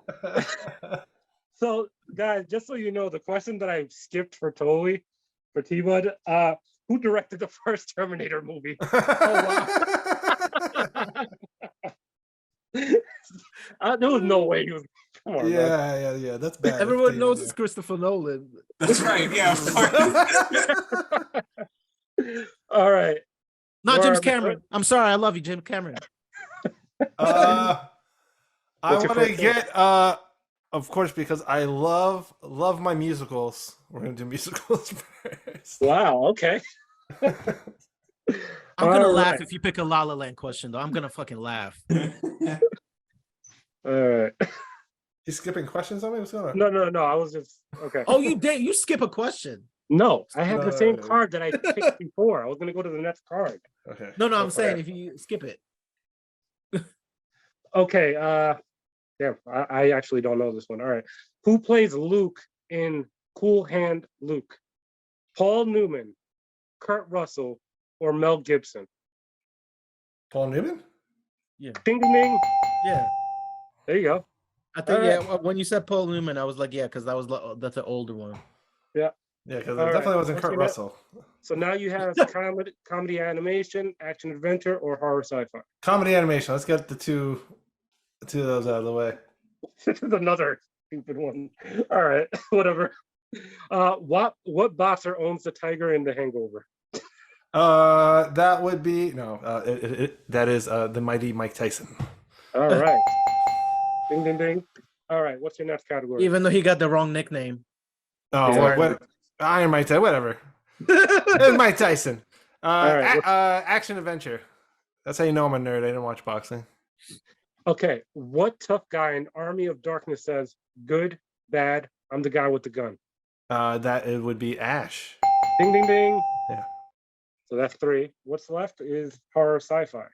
So, guys, just so you know, the question that I skipped for Toby, for T-Bud, who directed the first Terminator movie? There was no way he was. Come on, man. Yeah. That's bad. Everyone knows it's Christopher Nolan. That's right. Yeah, of course. All right. Not James Cameron. I'm sorry. I love you, James Cameron. I What's your want to first get of course, because I love my musicals. We're gonna do musicals first. Wow. Okay. I'm gonna All laugh right. if you pick a La La Land question, though. I'm gonna fucking laugh. All right. You skipping questions on me? What's going on? No. I was just okay. Oh, you did. You skip a question. No, I have the same No. card that I picked before. I was gonna go to the next card. Okay. No, I'm Okay. saying if you skip it. Okay. Yeah, I actually don't know this one. All right. Who plays Luke in Cool Hand Luke? Paul Newman, Kurt Russell, or Mel Gibson? Paul Newman? Yeah. Ding ding ding. Yeah. There you go. I think All yeah. right. When you said Paul Newman, I was like, yeah, because that's an older one. Yeah, because it All definitely right. wasn't What's Kurt your Russell. So now you have comedy animation, action adventure, or horror sci-fi. Comedy animation. Let's get the two of those out of the way. This is another stupid one. All right, whatever. What boxer owns the tiger in The Hangover? That would be that is the mighty Mike Tyson. All right. Ding ding ding. All right. What's your next category? Even though he got the wrong nickname. Oh, Yeah. what? Iron Mike Tyson, whatever. It's Mike Tyson. right, Action adventure. That's how you know I'm a nerd. I didn't watch boxing. Okay. What tough guy in Army of Darkness says, "Good, bad, I'm the guy with the gun"? That it would be Ash. Ding ding ding. Yeah. So that's 3. What's left is horror sci-fi.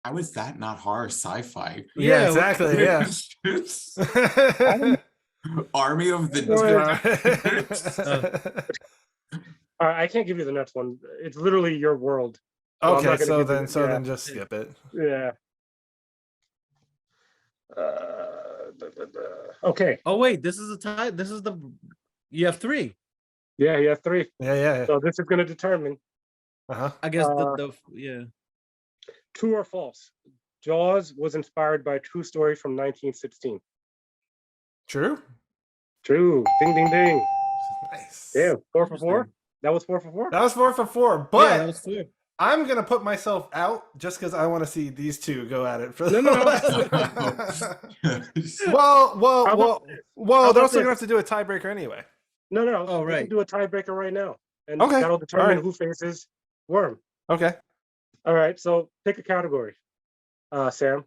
How is that not horror sci-fi? Yeah, Yeah, exactly. Yeah. Army of the All right, I can't give you the next one. It's literally your world. So I'm Okay, not gonna so give you then the- yeah. then just skip it. Yeah. Okay. Oh wait, this is a tie. This is the. You have 3. Yeah, you have 3. Yeah. So this is going to determine Uh-huh. I guess Uh, yeah. true or false. Jaws was inspired by a true story from 1916. True. True. Ding ding ding. Nice. Damn. 4 for 4. Interesting. That was 4 for 4. That was 4 for 4, Yeah, but that was 4. I'm gonna put myself out just because I want to see these two go at it for No. well, How about- they're also this? gonna have to do a tiebreaker anyway. No. Oh, We right. can do a tiebreaker right now, and Okay. that'll determine All right. who faces Worm. Okay. All right. So pick a category, Sam.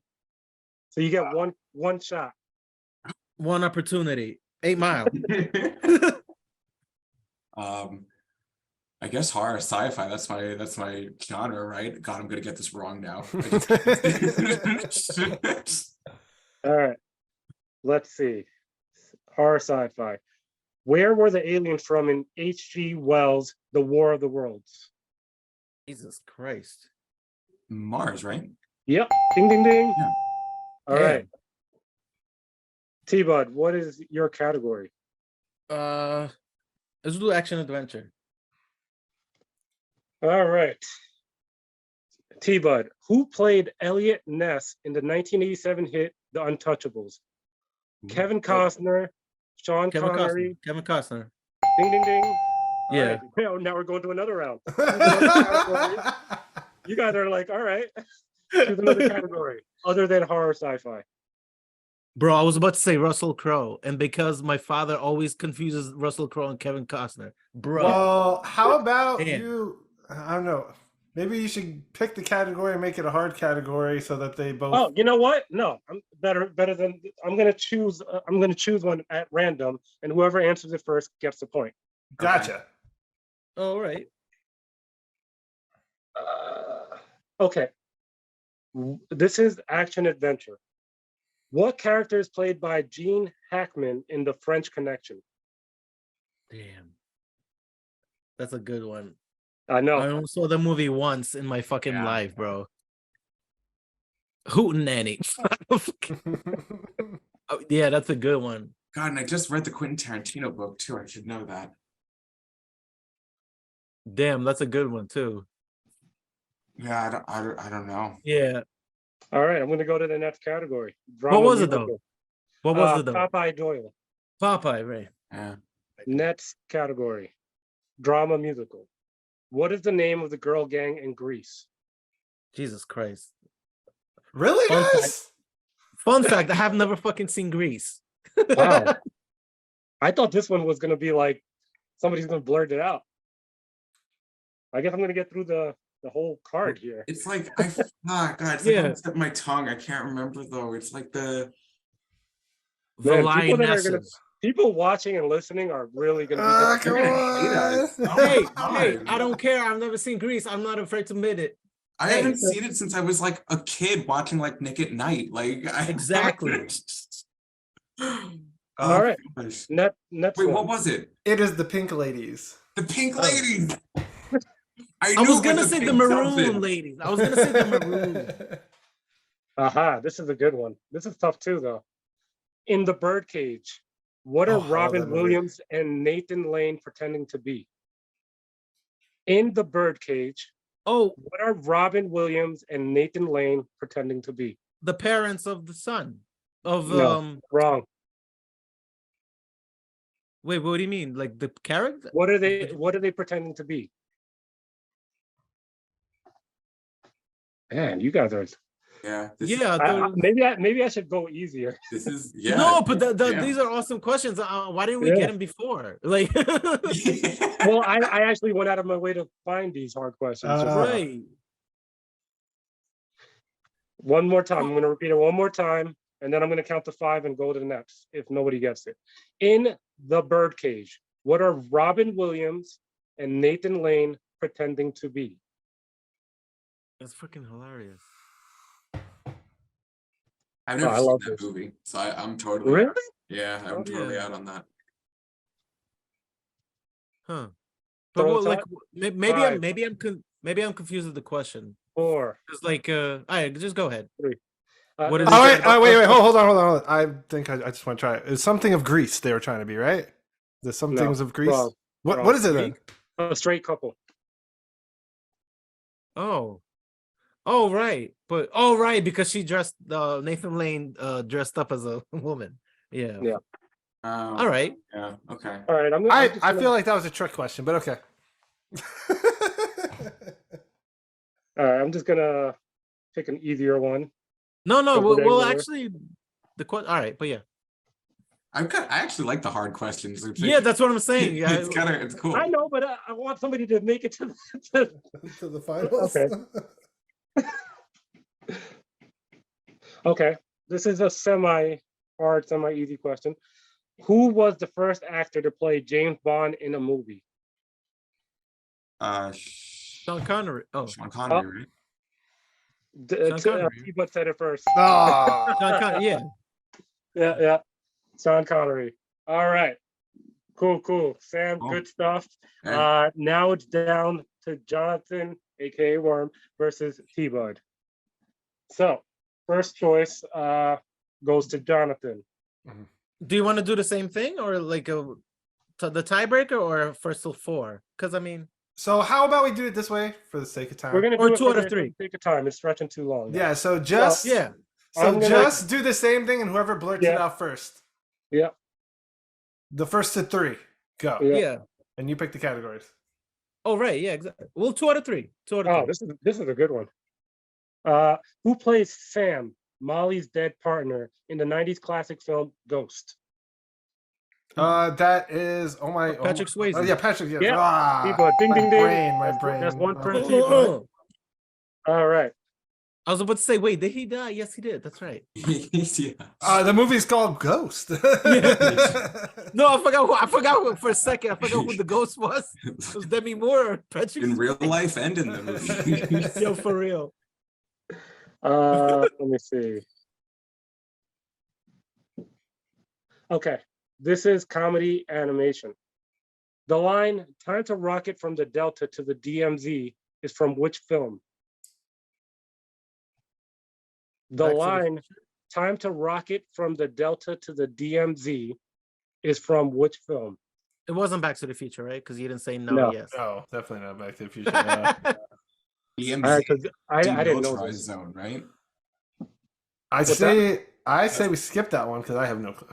So you get one shot. One opportunity. 8 Mile. I guess horror sci-fi. That's my genre, right? God, I'm gonna get this wrong now. All right. Let's see. Horror sci-fi. Where were the aliens from in H.G. Wells' The War of the Worlds? Jesus Christ. Mars, right? Yep. Ding ding ding. Yeah. All Damn. right. T-Bud, what is your category? Let's do action adventure. All right. T-Bud, who played Elliot Ness in the 1987 hit The Untouchables? Kevin Costner, Sean Connery. Kevin Costner. Ding ding ding. All Yeah. right. Now we're going to another round. You guys are like, all right. Choose another category other than horror sci-fi. Bro, I was about to say Russell Crowe, and because my father always confuses Russell Crowe and Kevin Costner, bro. Well, how about Damn. you? I don't know. Maybe you should pick the category and make it a hard category so that they both. Oh, you know what? No, I'm better than I'm gonna choose. I'm gonna choose one at random, and whoever answers it first gets the point. Gotcha. All right. Okay. This is action adventure. What character is played by Gene Hackman in The French Connection? Damn. That's a good one. I know. I only saw the movie once in my fucking life, bro. Hootenanny. Oh, yeah, that's a good one. God, and I just read the Quentin Tarantino book too. I should know that. Damn, that's a good one too. Yeah, I don't know. Yeah. All right, I'm going to go to the next category. What was it though? What was it though? Popeye Doyle. Popeye, right? Yeah. Next category, drama musical. What is the name of the girl gang in Greece? Jesus Christ. Really, Fun guys? Fun fact, I have never fucking seen Grease. Wow. I thought this one was going to be like somebody's going to blurt it out. I guess I'm going to get through the whole card here. It's like God, it's like on the tip of my tongue. I can't remember though. It's like the Man, Lionesses. people watching and listening are really going to be. Come on. Hey, God. hey, I don't care. I've never seen Grease. I'm not afraid to admit it. I Hey. haven't seen it since I was like a kid watching like Nick at Night. Like Exactly. All right. Gosh. Next Wait, one. what was it? It is the Pink Ladies. The Pink Ladies. I knew was it gonna a say the pink maroon something. ladies. I was gonna say the maroon. Aha, this is a good one. This is tough too, though. In The Birdcage, what are Oh, I love that Robin movie. Williams and Nathan Lane pretending to be? In The Birdcage, Oh, what are Robin Williams and Nathan Lane pretending to be? the parents of the son of No. Wrong. Wait, what do you mean? Like the character? What are they pretending to be? Man, you guys are. Yeah. Yeah. Maybe I should go easier. This is yeah. No, but yeah. these are awesome questions. Why didn't we Yeah. get them before? Like, Well, I actually went out of my way to find these hard questions. right. One more time. I'm going to repeat it one more time, and then I'm going to count to 5 and go to the next if nobody gets it. In The Birdcage, what are Robin Williams and Nathan Lane pretending to be? That's freaking hilarious. I've never I seen love that this. movie, so I'm totally Really? yeah. I'm Oh, totally yeah. out on that. Huh. But Throw well, it like up. maybe I'm confused with the question. 4, It's like all right, just go ahead. 3. What is Oh, it? wait. Hold on. I think I just want to try it. It's something of Greece they were trying to be, right? There's some No, things of Greece. wrong. What is it then? A straight couple. Oh, right. But right, because she dressed Nathan Lane dressed up as a woman. Yeah. Yeah. All right. Yeah. Okay. All right. I feel like that was a trick question, but okay. All right. I'm just gonna pick an easier one. No, So we'll whatever. actually all right, but yeah. I actually like the hard questions. Yeah, that's what I'm saying. Yeah. It's cool. I know, but I want somebody to make it to the. To the finals. Okay. Okay. This is a semi-hard, semi-easy question. Who was the first actor to play James Bond in a movie? Sean Connery. Oh, Sean Connery, right? Sean Connery. T-Butt said it first. Oh. Sean Connery. Yeah. Yeah. Sean Connery. All right. Cool. Sam, Cool. good stuff. Hey. Now it's down to Jonathan, aka Worm, versus T-Bud. So, first choice goes to Jonathan. Do you want to do the same thing or like the tiebreaker or first till 4? Because I mean, So how about we do it this way for the sake of time? We're gonna Or do it 2 for out of the 3. sake of time. It's stretching too long. now. Yeah. So just yeah. I'm gonna- just do the same thing, and whoever blurts it Yeah. out first. Yeah. The first to 3, go. Yeah. And you pick the categories. Oh, right. Yeah, exactly. Well, 2 out of 3. 2 out of 3. Oh, this is a good one. Who plays Sam, Molly's dead partner in the 90s classic film Ghost? That is Patrick Swayze. Oh yeah, Patrick. Yes. Yeah. Ah, T-Bud. Ding, my ding, ding. brain, my That's brain. one for Oh. T-Bud. All right. I was about to say, wait, did he die? Yes, he did. That's right. Yeah. The movie's called Ghost. No, I forgot for a second. I forgot who the ghost was. It was Demi Moore or Patrick In real Swayze. life and in the movie. Yo, for real. Let me see. Okay, this is comedy animation. The line "Time to rocket from the Delta to the DMZ" is from which film? The Back to the line "Time to rocket from the Delta to the DMZ" is from which film? It wasn't Back to the Future, right? Because you didn't say no, No. yes. No, definitely not Back to the Future. DMZ, 'Cause I didn't know demilitarized this. zone, right? I say we skip that one because I have no clue.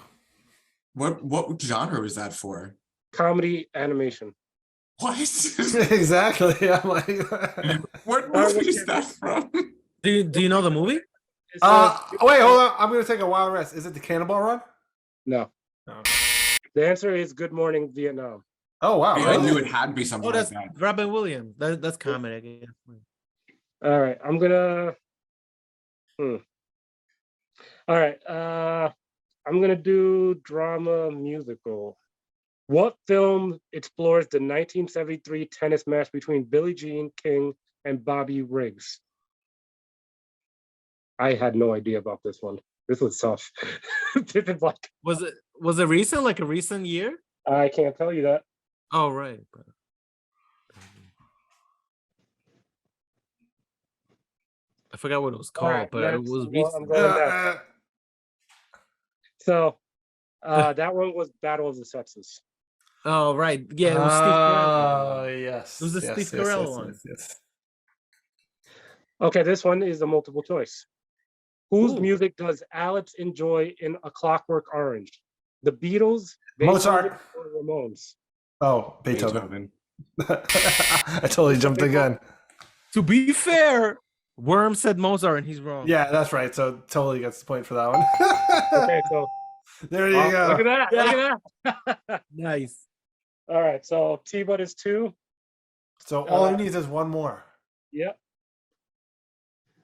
What genre was that for? Comedy animation. What? Exactly. I'm like, What movie is that from? Do you know the movie? It says- wait, hold on. I'm gonna take a wild rest. Is it the Cannonball Run? No. No. The answer is Good Morning Vietnam. Oh wow. I Really? knew it had to be something Oh, like that's that. Robin Williams. That's comedy, I guess. All right, I'm gonna. All right, I'm gonna do drama musical. What film explores the 1973 tennis match between Billie Jean King and Bobby Riggs? I had no idea about this one. This was tough. This is like, Was it recent? Like a recent year? I can't tell you that. Oh, right. I forgot what it was All called, right, but it next, was I'm recent. going back. So that one was Battle of the Sexes. Oh, right. Yeah, it was Steve Carell. Yes. It was the yes, Steve yes, Carell yes, one. yes, yes. Okay, this one is a multiple choice. Whose Ooh. music does Alex enjoy in A Clockwork Orange? The Beatles, Mozart. Beethoven, or Ramones? Oh, Beethoven. Beethoven. I totally jumped the gun. To be fair, Worm said Mozart and he's wrong. Yeah, that's right. So totally gets the point for that one. Okay, so There you go. look at that. Yeah. Look at that. Nice. All right, so T-Bud is 2. So all he needs is one more. Yep.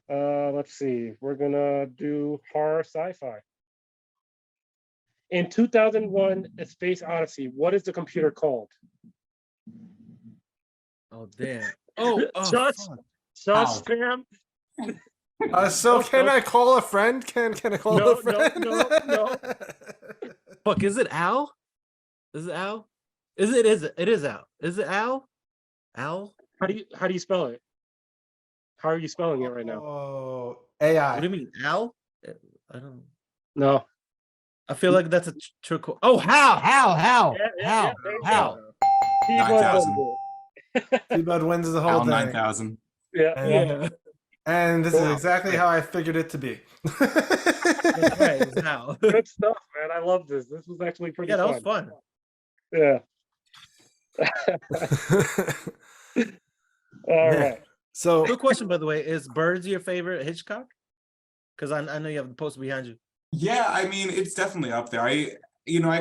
Let's see. We're gonna do horror sci-fi. In 2001, A Space Odyssey, what is the computer called? Oh, damn. Oh, Josh, fuck. Josh, Ow. Sam. So can I call a friend? Can I call No, a friend? no. Fuck, is it Al? Is it Al? It is Al. Is it Al? Al? How do you spell it? How are you spelling it right now? Oh, What do AI. you mean, Al? I don't. No. I feel like that's a trick. Oh, Hal. Yeah, there you go. T-Bud 9,000. wins it. T-Bud wins the whole Al thing. 9000. Yeah, And, yeah. and this is Cool. exactly how I figured it to be. That's right. It was Hal. Good stuff, man. I love this. This was actually pretty Yeah, that fun. was fun. Yeah. All Yeah. right. So Good question, by the way. Is Birds your favorite Hitchcock? Because I know you have the poster behind you. Yeah, I mean, it's definitely up there. I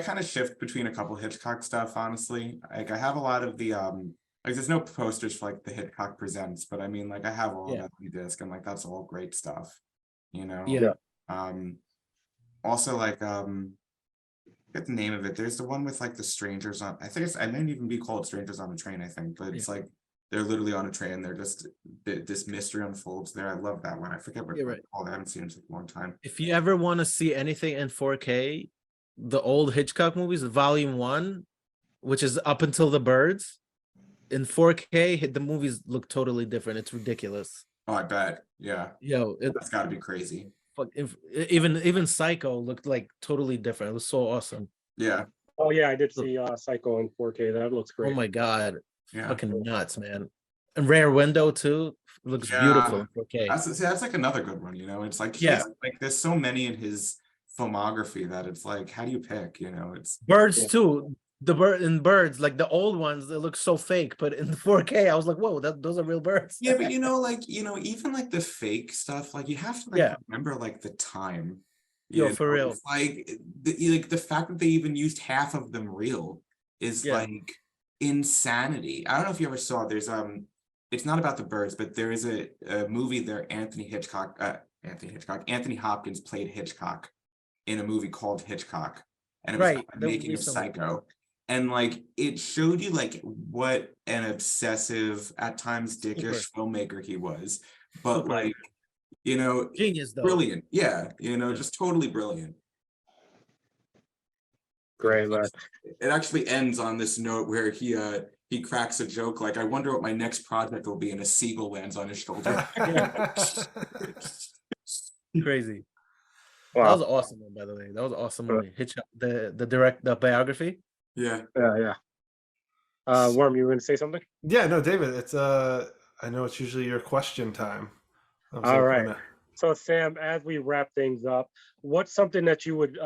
kind of shift between a couple Hitchcock stuff, honestly. Like I have a lot of the like there's no posters for like the Hitchcock Presents, but I mean, like I have all of that on disc and like that's all great stuff, Yeah. Also like get the name of it. There's the one with like the strangers on, I think I might even be called Strangers on a Train, I think, but it's like they're literally on a train. They're just this mystery unfolds there. I love that one. I forget what it's called. I haven't seen it in a long time. If you ever want to see anything in 4K, the old Hitchcock movies, Volume 1, which is up until the birds, in 4K, the movies look totally different. It's ridiculous. Oh, I bet. Yeah. Yo, That's got to be crazy. even Psycho looked like totally different. It was so awesome. Yeah. Oh yeah, I did see Psycho in 4K. That looks great. Oh my god, Yeah. fucking nuts, man! And Rare Window too looks beautiful in 4K. That's like another good one. It's like like there's so many in his filmography that it's like, how do you pick? It's Birds too. the birds, like the old ones, they look so fake, but in the 4K, I was like, whoa, those are real birds. Yeah, but even like the fake stuff, like you have to like remember like the time. Yo, for real. It's like the fact that they even used half of them real is like insanity. I don't know if you ever saw. There's it's not about the birds, but there is a movie there. Anthony Hopkins played Hitchcock in a movie called Hitchcock, and it was about the making of Psycho. And like it showed you like what an obsessive, at times dickish filmmaker he was, but like genius though. Brilliant. Yeah, just totally brilliant. Great, man. It actually ends on this note where he cracks a joke like, I wonder what my next project will be, and a seagull lands on his shoulder. Crazy. Wow. That was an awesome one, by the way. That was an awesome movie. Hitchcock, the biography. Yeah. Worm, you were going to say something? Yeah, no, David, it's I know it's usually your question time. All right. So Sam, as we wrap things up, what's something that you would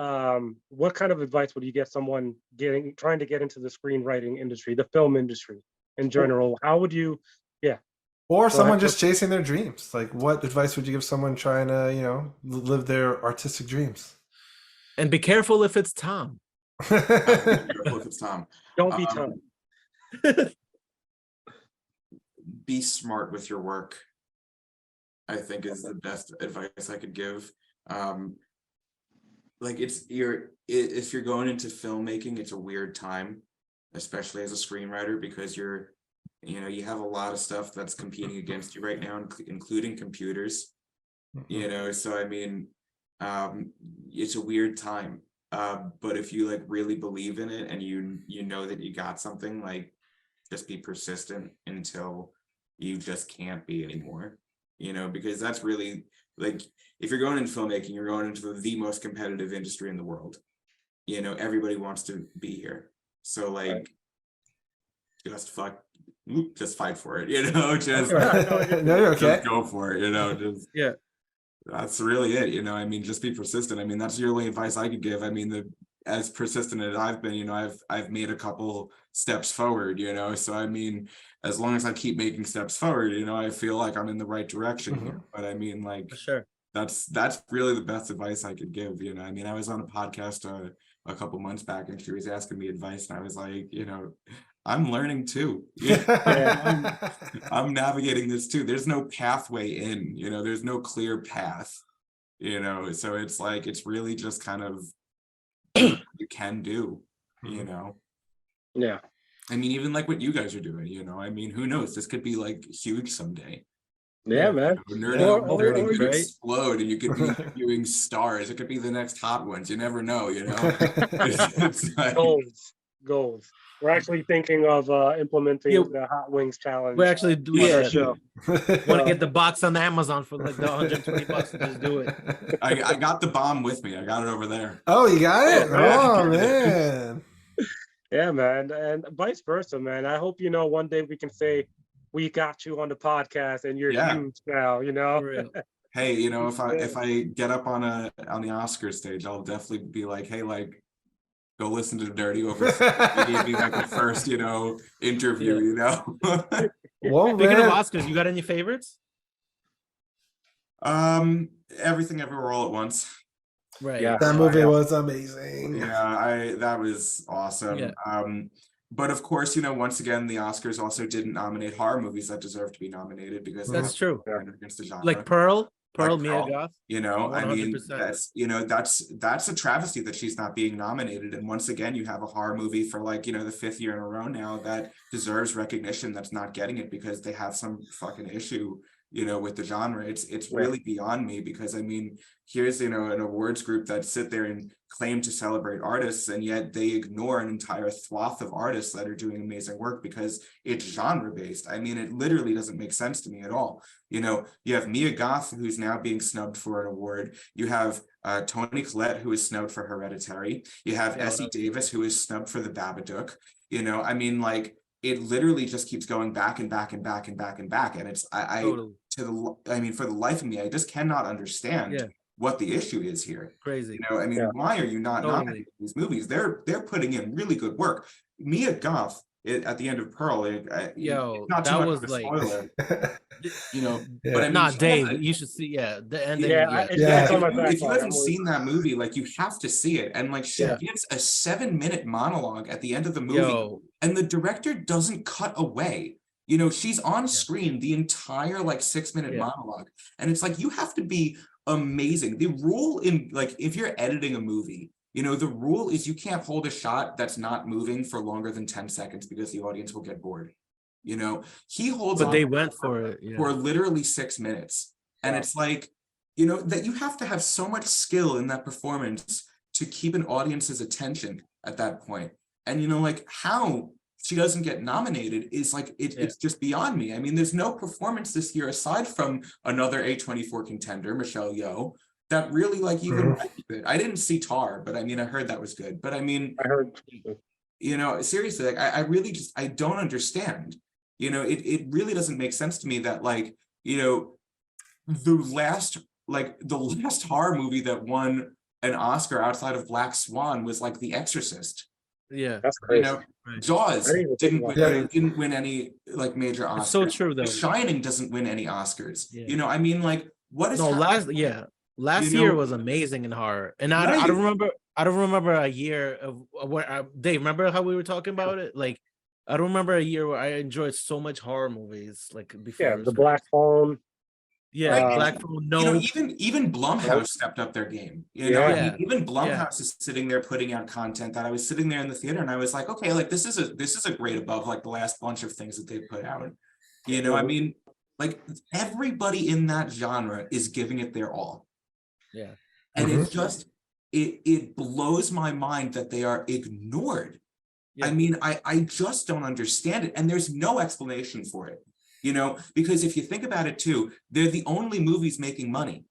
what kind of advice would you get someone trying to get into the screenwriting industry, the film industry in general? How would you or someone just chasing their dreams? Like what advice would you give someone trying to, live their artistic dreams? And be careful if it's Tom. Be careful if it's Tom. Don't be Tom. Be smart with your work, I think, is the best advice I could give. Like if you're going into filmmaking, it's a weird time, especially as a screenwriter, because you have a lot of stuff that's competing against you right now, including computers. So I mean, it's a weird time. But if you like really believe in it and you know that you got something, like just be persistent until you just can't be anymore. Because that's really like, if you're going into filmmaking, you're going into the most competitive industry in the world. Everybody wants to be here. So like, just fight for it, just, no, you're okay. Just go for it, That's really it, I mean, just be persistent. I mean, that's the only advice I could give. I mean, as persistent as I've been, I've made a couple steps forward, so I mean, as long as I keep making steps forward, I feel like I'm in the right direction here. But I mean, like, sure, that's really the best advice I could give. I mean, I was on a podcast a couple months back, and she was asking me advice, and I was like, I'm learning too. I'm navigating this too. There's no pathway in, there's no clear path, so it's like, it's really just kind of you can do, Yeah. I mean, even like what you guys are doing, I mean, who knows? This could be like huge someday. Yeah, man. Nerdy could explode, and you could be interviewing stars. It could be the next hot ones. You never know, it's like, goals. We're actually thinking of implementing the Hot Wings challenge. We actually do. Show. Want to get the box on Amazon for like the $120? Just do it. I got the bomb with me. I got it over there. Oh, you got it? Oh, man. Yeah, man, and vice versa, man. I hope one day we can say we got you on the podcast and you're huge now. Hey, if I get up on the Oscars stage, I'll definitely be like, hey, like, go listen to NerdyOver30. He gave me like the first, interview. Well, speaking of Oscars, you got any favorites? Everything Everywhere All at Once. Right. Yeah, that movie was amazing. Yeah, that was awesome. Yeah. But of course, once again, the Oscars also didn't nominate horror movies that deserve to be nominated, because that's true. Against the genre. Like Pearl Mia Goth. I mean, that's a travesty that she's not being nominated. And once again, you have a horror movie for like, the 5th year in a row now that deserves recognition that's not getting it because they have some fucking issue, with the genre. It's really beyond me, because I mean, here's, an awards group that sit there and claim to celebrate artists, and yet they ignore an entire swath of artists that are doing amazing work because it's genre based. I mean, it literally doesn't make sense to me at all. You have Mia Goth, who's now being snubbed for an award. You have Toni Collette, who is snubbed for Hereditary. You have Essie Davis, who is snubbed for The Babadook. I mean, like, it literally just keeps going back and back and back and back and back. And it's, for the life of me, I just cannot understand what the issue is here. Crazy. You know, I mean, why are you not nominating these movies? They're putting in really good work. Mia Goth at the end of Pearl, Yo, not too that much was of a like, spoiler, you know. Yeah. But I mean, nah, she Dave, has you should see. Yeah, the ending. Yeah, Yeah, it's on my if you backlog. haven't seen that movie, like you have to see it. And like she gives a 7-minute monologue at the end of the movie, Yo. and the director doesn't cut away. You know, she's on screen the entire like 6-minute monologue. And it's like you have to be amazing. The rule in like if you're editing a movie, you know, the rule is you can't hold a shot that's not moving for longer than 10 seconds because the audience will get bored. You know, he holds but on they went for it for literally 6 minutes. And it's like, you know, that you have to have so much skill in that performance to keep an audience's attention at that point. And, you know, like how she doesn't get nominated is like, it's just beyond me. I mean, there's no performance this year aside from another A24 contender, Michelle Yeoh, that really like even I didn't see Tar, but I mean, I heard that was good. But I mean, I heard, you know, seriously, like I really just, I don't understand. You know, it really doesn't make sense to me that like, you know, the last horror movie that won an Oscar outside of Black Swan was like The Exorcist. Yeah, that's crazy. You know, Jaws didn't win any like major Oscars. It's so true though. The Shining doesn't win any Oscars. Yeah. You know, I mean, like, what is last year was amazing in horror, and I don't remember a year of where Dave. Remember how we were talking about it? Like, I don't remember a year where I enjoyed so much horror movies like before. Yeah, The Black Phone. Yeah, Black Phone. No, you know, even Blumhouse stepped up their game. You know, I mean, even Blumhouse is sitting there putting out content that I was sitting there in the theater and I was like, okay, like this is a grade above like the last bunch of things that they put out. You know, I mean, like everybody in that genre is giving it their all. Yeah, and it's just it blows my mind that they are ignored. I mean, I just don't understand it, and there's no explanation for it. You know, because if you think about it too, they're the only movies making money.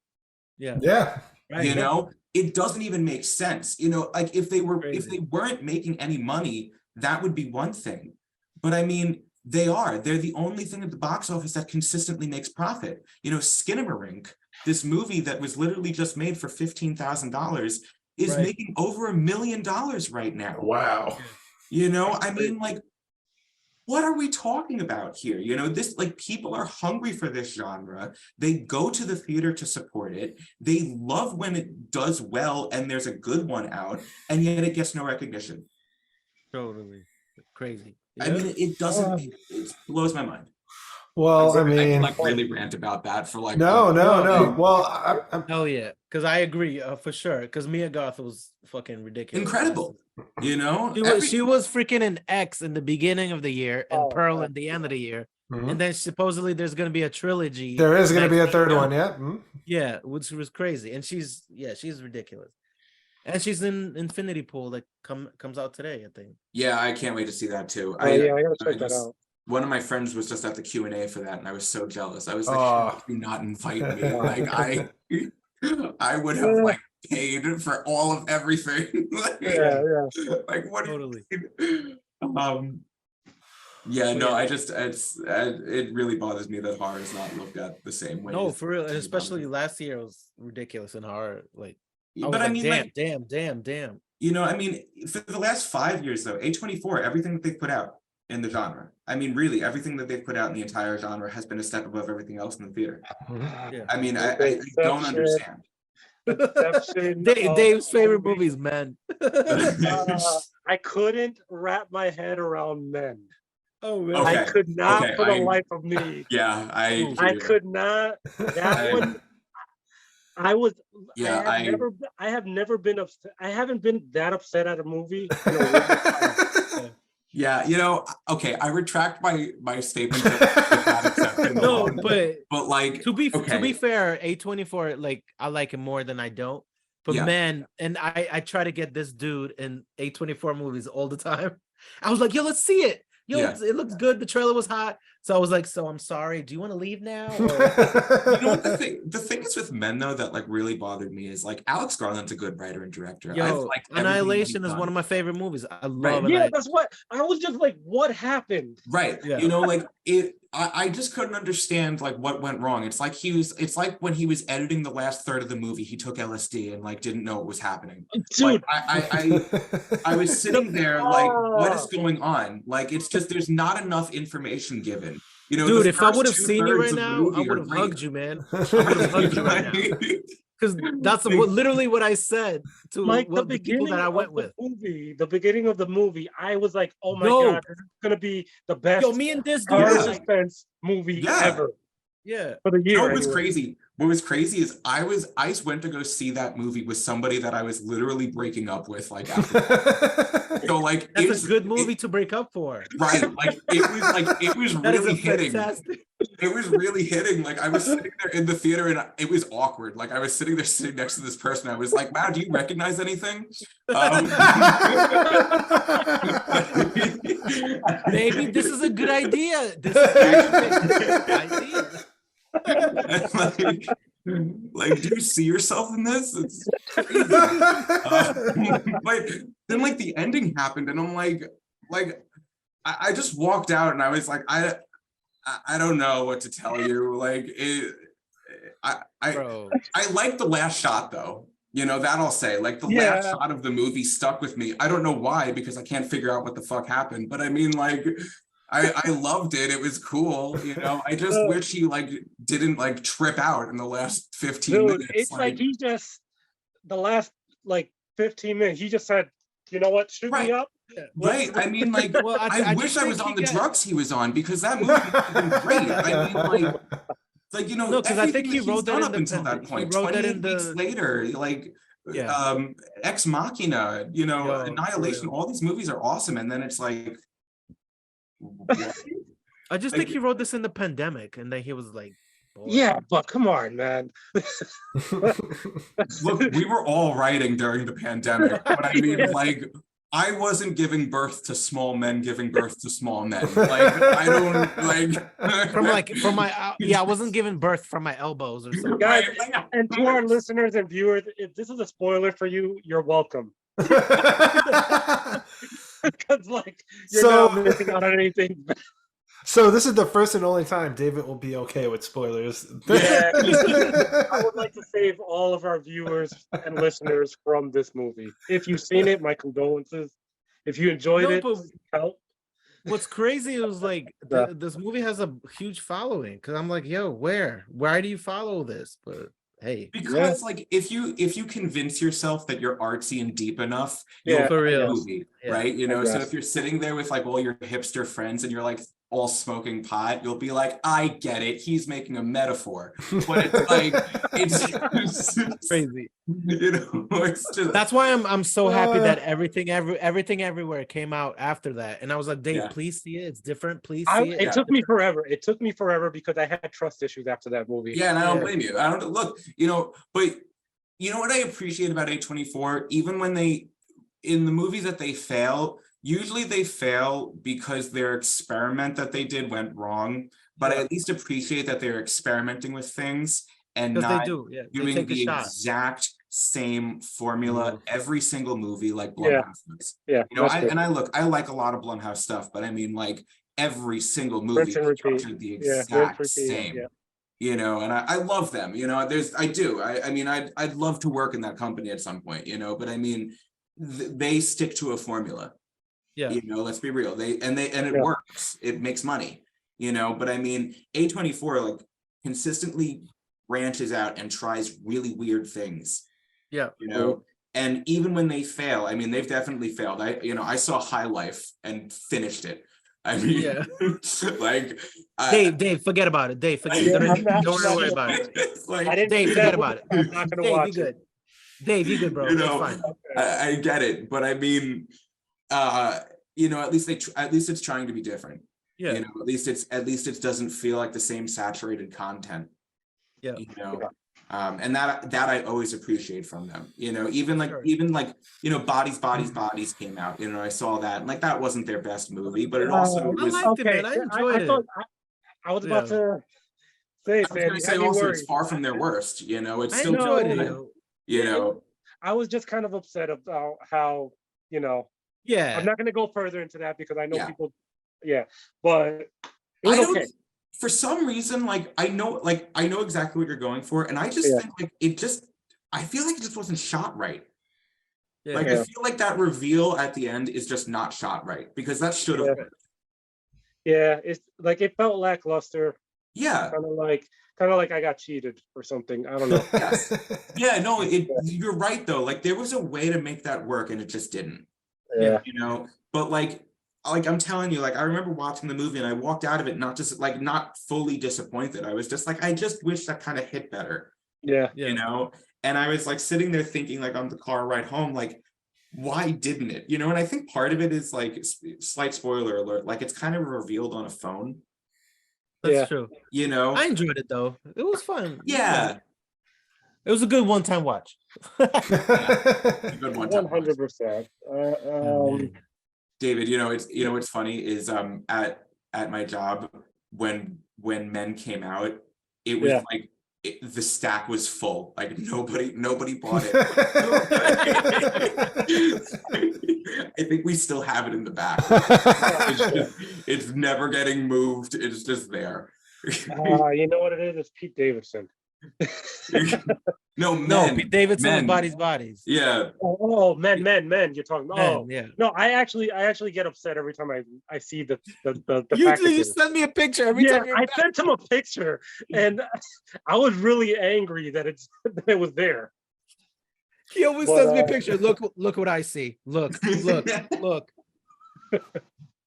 Yeah. Right, you know, it doesn't even make sense. You know, like if they weren't making any money, that would be one thing. But I mean, they're the only thing at the box office that consistently makes profit. You know, Skinamarink, this movie that was literally just made for $15,000 is making over $1 million right now. Wow. You know, I mean, like, what are we talking about here? You know, this, like, people are hungry for this genre. They go to the theater to support it. They love when it does well and there's a good one out, and yet it gets no recognition. Totally crazy. I mean, it doesn't, it blows my mind. Well, I mean, I can like really rant about that for like no. Well, hell yeah, because I agree for sure. Because Mia Goth was fucking ridiculous, incredible. You know, she was freaking an X in the beginning of the year and Pearl at the end of the year, and then supposedly there's going to be a trilogy. There is going to be a third one, yeah, which was crazy, and she's ridiculous, and she's in Infinity Pool that comes out today, I think. Yeah, I can't wait to see that too. I gotta check that out. One of my friends was just at the Q&A for that, and I was so jealous. I was like, "Do not invite me." Like I would have like paid for all of everything. Like, like what? Totally. Yeah, no, I just it really bothers me that horror is not looked at the same way. No, for real, and especially last year was ridiculous in horror. Like, but I mean, damn. You know, I mean, for the last 5 years though, A24, everything that they've put out in the genre, I mean, really, everything that they've put out in the entire genre has been a step above everything else in the theater. Yeah. I mean, I don't understand. Dave's favorite movies, man. I couldn't wrap my head around Men. Oh man, I could not for the life of me. Yeah, I could not. That one. I was. Yeah, I have never been upset. I haven't been that upset at a movie. Yeah, you know, okay, I retract my statement. No, but like to be fair, A24, like I like him more than I don't. But man, and I try to get this dude in A24 movies all the time. I was like, yo, let's see it. Yo, it looks good. The trailer was hot. So I was like, so I'm sorry. Do you want to leave now? Or... You know what the thing is with Men though that like really bothered me is like Alex Garland's a good writer and director. I've Yo, liked everything that Annihilation he's is one done. of my favorite movies. I love Right. Yeah, Annihilation. that's what I was just like. What happened? Right. Yeah. You know, like I just couldn't understand like what went wrong. It's like when he was editing the last third of the movie, he took LSD and like didn't know what was happening. Dude, Like, I was sitting there like, what is going on? Like, it's just there's not enough information given. You know, Dude, the if I would have first seen you 2/3 right of the now, movie I are would have great. hugged you, man. I would have hugged you right now. Because that's literally what I said to like the the people beginning that I of went the with. movie, the beginning of the movie, I was like, "Oh my No. god, this is gonna be the best Yo, me and this dude horror were like, suspense movie Yeah. ever yeah. for the You know year." what was anyway. crazy? What was crazy is I went to go see that movie with somebody that I was literally breaking up with, like after. So like That's a good movie to break up for. right? Like it was That is really a hitting. fantastic. It was really hitting. Like I was sitting there in the theater and it was awkward. Like I was sitting next to this person. I was like, "Wow, do you recognize anything?" Maybe this is a good idea. This is actually a good idea. like, do you see yourself in this? It's crazy. But then like the ending happened and I'm like I just walked out and I was like, I don't know what to tell you. Like I like the last shot though. You know, that I'll say. Like the last shot of the movie stuck with me. I don't know why, because I can't figure out what the fuck happened. But I mean, like, I loved it. It was cool. You know, I just wish he like didn't like trip out in the last 15 minutes. It's like he just the last like 15 minutes, he just said, "You know what? Shoot me up." Right. I mean, like, Well, I wish I was on the drugs he was on because that movie would have been great. I mean, like you know, no, because I think he wrote that up until that point. 28 weeks later, like Ex Machina, you know, Annihilation, all these movies are awesome, and then it's like I just think he wrote this in the pandemic, and then he was like, bored. Yeah, but come on, man. Look, we were all writing during the pandemic, but I mean, like, I wasn't giving birth to small men giving birth to small men. Like, I don't like from my I wasn't giving birth from my elbows or something. Guys, and to our listeners and viewers, if this is a spoiler for you, you're welcome. Because like you're not missing out on anything. So this is the first and only time David will be okay with spoilers. Yeah, I would like to save all of our viewers and listeners from this movie. If you've seen it, my condolences. If you enjoyed it, help. What's crazy is like this movie has a huge following because I'm like, yo, why do you follow this? But hey, because like if you convince yourself that you're artsy and deep enough, for you'll real, movie, right? You know, so if you're sitting there with like all your hipster friends and you're like all smoking pot, you'll be like, I get it, he's making a metaphor. But it's like it's crazy. You know, it's just that's why I'm so happy that everything everywhere came out after that. And I was like, Dave, please see it. It's different. Please see it. It took me forever. It took me forever because I had trust issues after that movie. Yeah, and I don't blame you. I don't look, you know, but you know what I appreciate about A24, even when in the movies that they fail, usually they fail because their experiment that they did went wrong, but I at least appreciate that they're experimenting with things and not doing the exact same formula every single movie like Blumhouse does. You know, I like a lot of Blumhouse stuff, but I mean like every single movie is structured the exact same. You know, and I love them, you know, I mean, I'd love to work in that company at some point, you know, but I mean, they stick to a formula. You know, let's be real. It works. It makes money, you know, but I mean, A24 like consistently branches out and tries really weird things. You know, and even when they fail, I mean, they've definitely failed. I saw High Life and finished it. I mean, like Dave, forget about it. Dave, forget it. Don't worry about it. Like, Dave, forget about it. I'm not gonna watch it. Dave, you good, bro? You know, it's fine. I get it, but I mean, you know, at least it's trying to be different. You know, at least it doesn't feel like the same saturated content. You know, and that I always appreciate from them. You know, even like you know, Bodies came out. You know, I saw that, and like that wasn't their best movie, but it also I liked it, man. I enjoyed it. I was about to say, I was Sam, gonna you say had me also, worried. it's far from their worst. You know, it's I still enjoyed it. No. Yo. you know. I was just kind of upset about how, you know, I'm Yeah, not going to go further into that because I know Yeah. people, but it I was don't, okay. for some reason, like I know exactly what you're going for, and I just Yeah. think like I feel like it just wasn't shot right. yeah. Like I feel like that reveal at the end is just not shot right because that should have. Yeah, it's like it felt lackluster, Yeah. kind of like I got cheated or something. I don't know. Yes. Yeah. No. You're right though. Like there was a way to make that work, and it just didn't. Yeah. You know. But like I'm telling you, like I remember watching the movie, and I walked out of it not fully disappointed. I was just like, I just wish that kind of hit better. Yeah. You know. And I was like sitting there thinking, like on the car ride home, like, why didn't it? You know, and I think part of it is like slight spoiler alert, like it's kind of revealed on a phone. That's true. You know, I enjoyed it though. It was fun. yeah. It was a good one-time watch. Good one time watch. 100%. David, what's funny is at my job when Men came out, it was like the stack was full. Like nobody bought it. I think we still have it in the back. It's never getting moved. It's just there. You know what it is? It's Pete Davidson. No, Pete Davidson was Bodies. Yeah. Oh, men. You're talking about. Yeah. No, I actually get upset every time I see the Usually you packages. send me a picture every time. I sent him a picture, and I was really angry that it was there. He always sends me a picture. Look what I see. Look.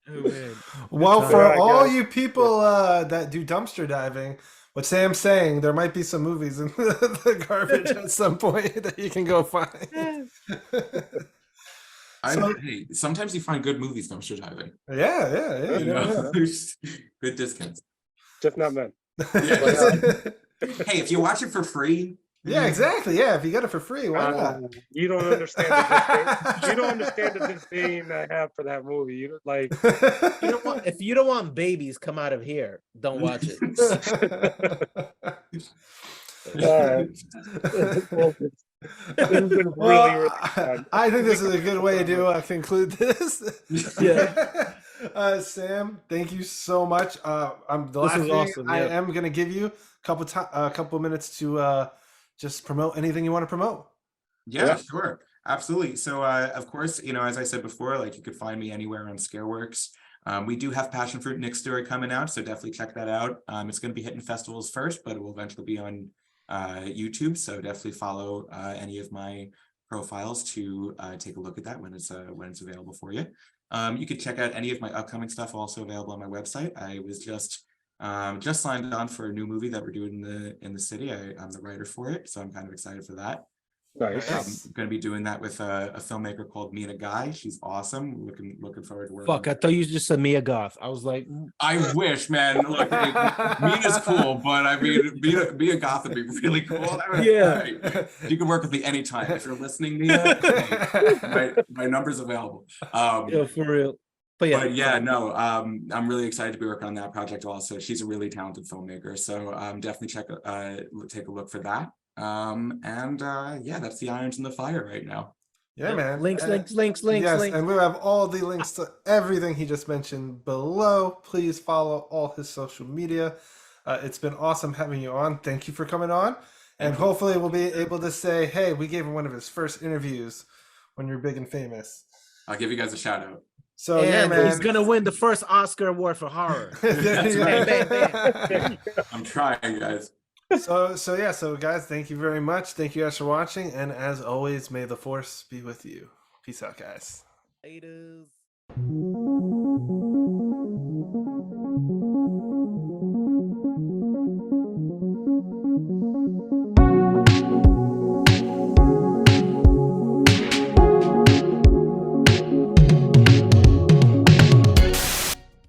Oh, man. Well, for Alright, all guys. you people that do dumpster diving, what Sam's saying, there might be some movies in the garbage at some point that you can go find. Hey, sometimes you find good movies dumpster diving. Yeah. You know. Good discounts. Just not men. Hey, if you watch it for free. Yeah, exactly. Yeah, if you get it for free, why not? You don't understand the disdain I have for that movie. You like, if you don't want babies come out of here, don't watch it. Really I think this is a good way to conclude this. Yeah. Sam, thank you so much. I'm the last thing awesome. I am going to give you a couple minutes to just promote anything you want to promote. Yeah, sure. Absolutely. So, of course, as I said before, like you could find me anywhere on Scareworks. We do have Passion Fruit Nick's story coming out, so definitely check that out. It's going to be hitting festivals first, but it will eventually be on YouTube. So definitely follow any of my profiles to take a look at that when it's available for you. You could check out any of my upcoming stuff, also available on my website. I was just signed on for a new movie that we're doing in the city. I'm the writer for it, so I'm kind of excited for that. Nice. I'm going to be doing that with a filmmaker called Mina Guy. She's awesome. Looking forward to working. Fuck, I thought you just said Mia Goth. I was like, I wish, man. Look, Mina's cool, but I mean, Mia Goth would be really cool. Yeah. You can work with me anytime. If you're listening, Mina, my number's available. yeah, for real. But yeah, no, I'm really excited to be working on that project also. She's a really talented filmmaker, so definitely take a look for that. That's the irons in the fire right now. Yeah, man. Links. Yes, links. and we'll have all the links to everything he just mentioned below. Please follow all his social media. It's been awesome having you on. Thank you for coming on. And hopefully we'll be able to say, hey, we gave him one of his first interviews when you're big and famous. I'll give you guys a shout out. So yeah, man. He's gonna win the first Oscar award for horror. That's right. Bam. I'm trying, guys. So guys, thank you very much. Thank you guys for watching, and as always, may the force be with you. Peace out, guys. Haters.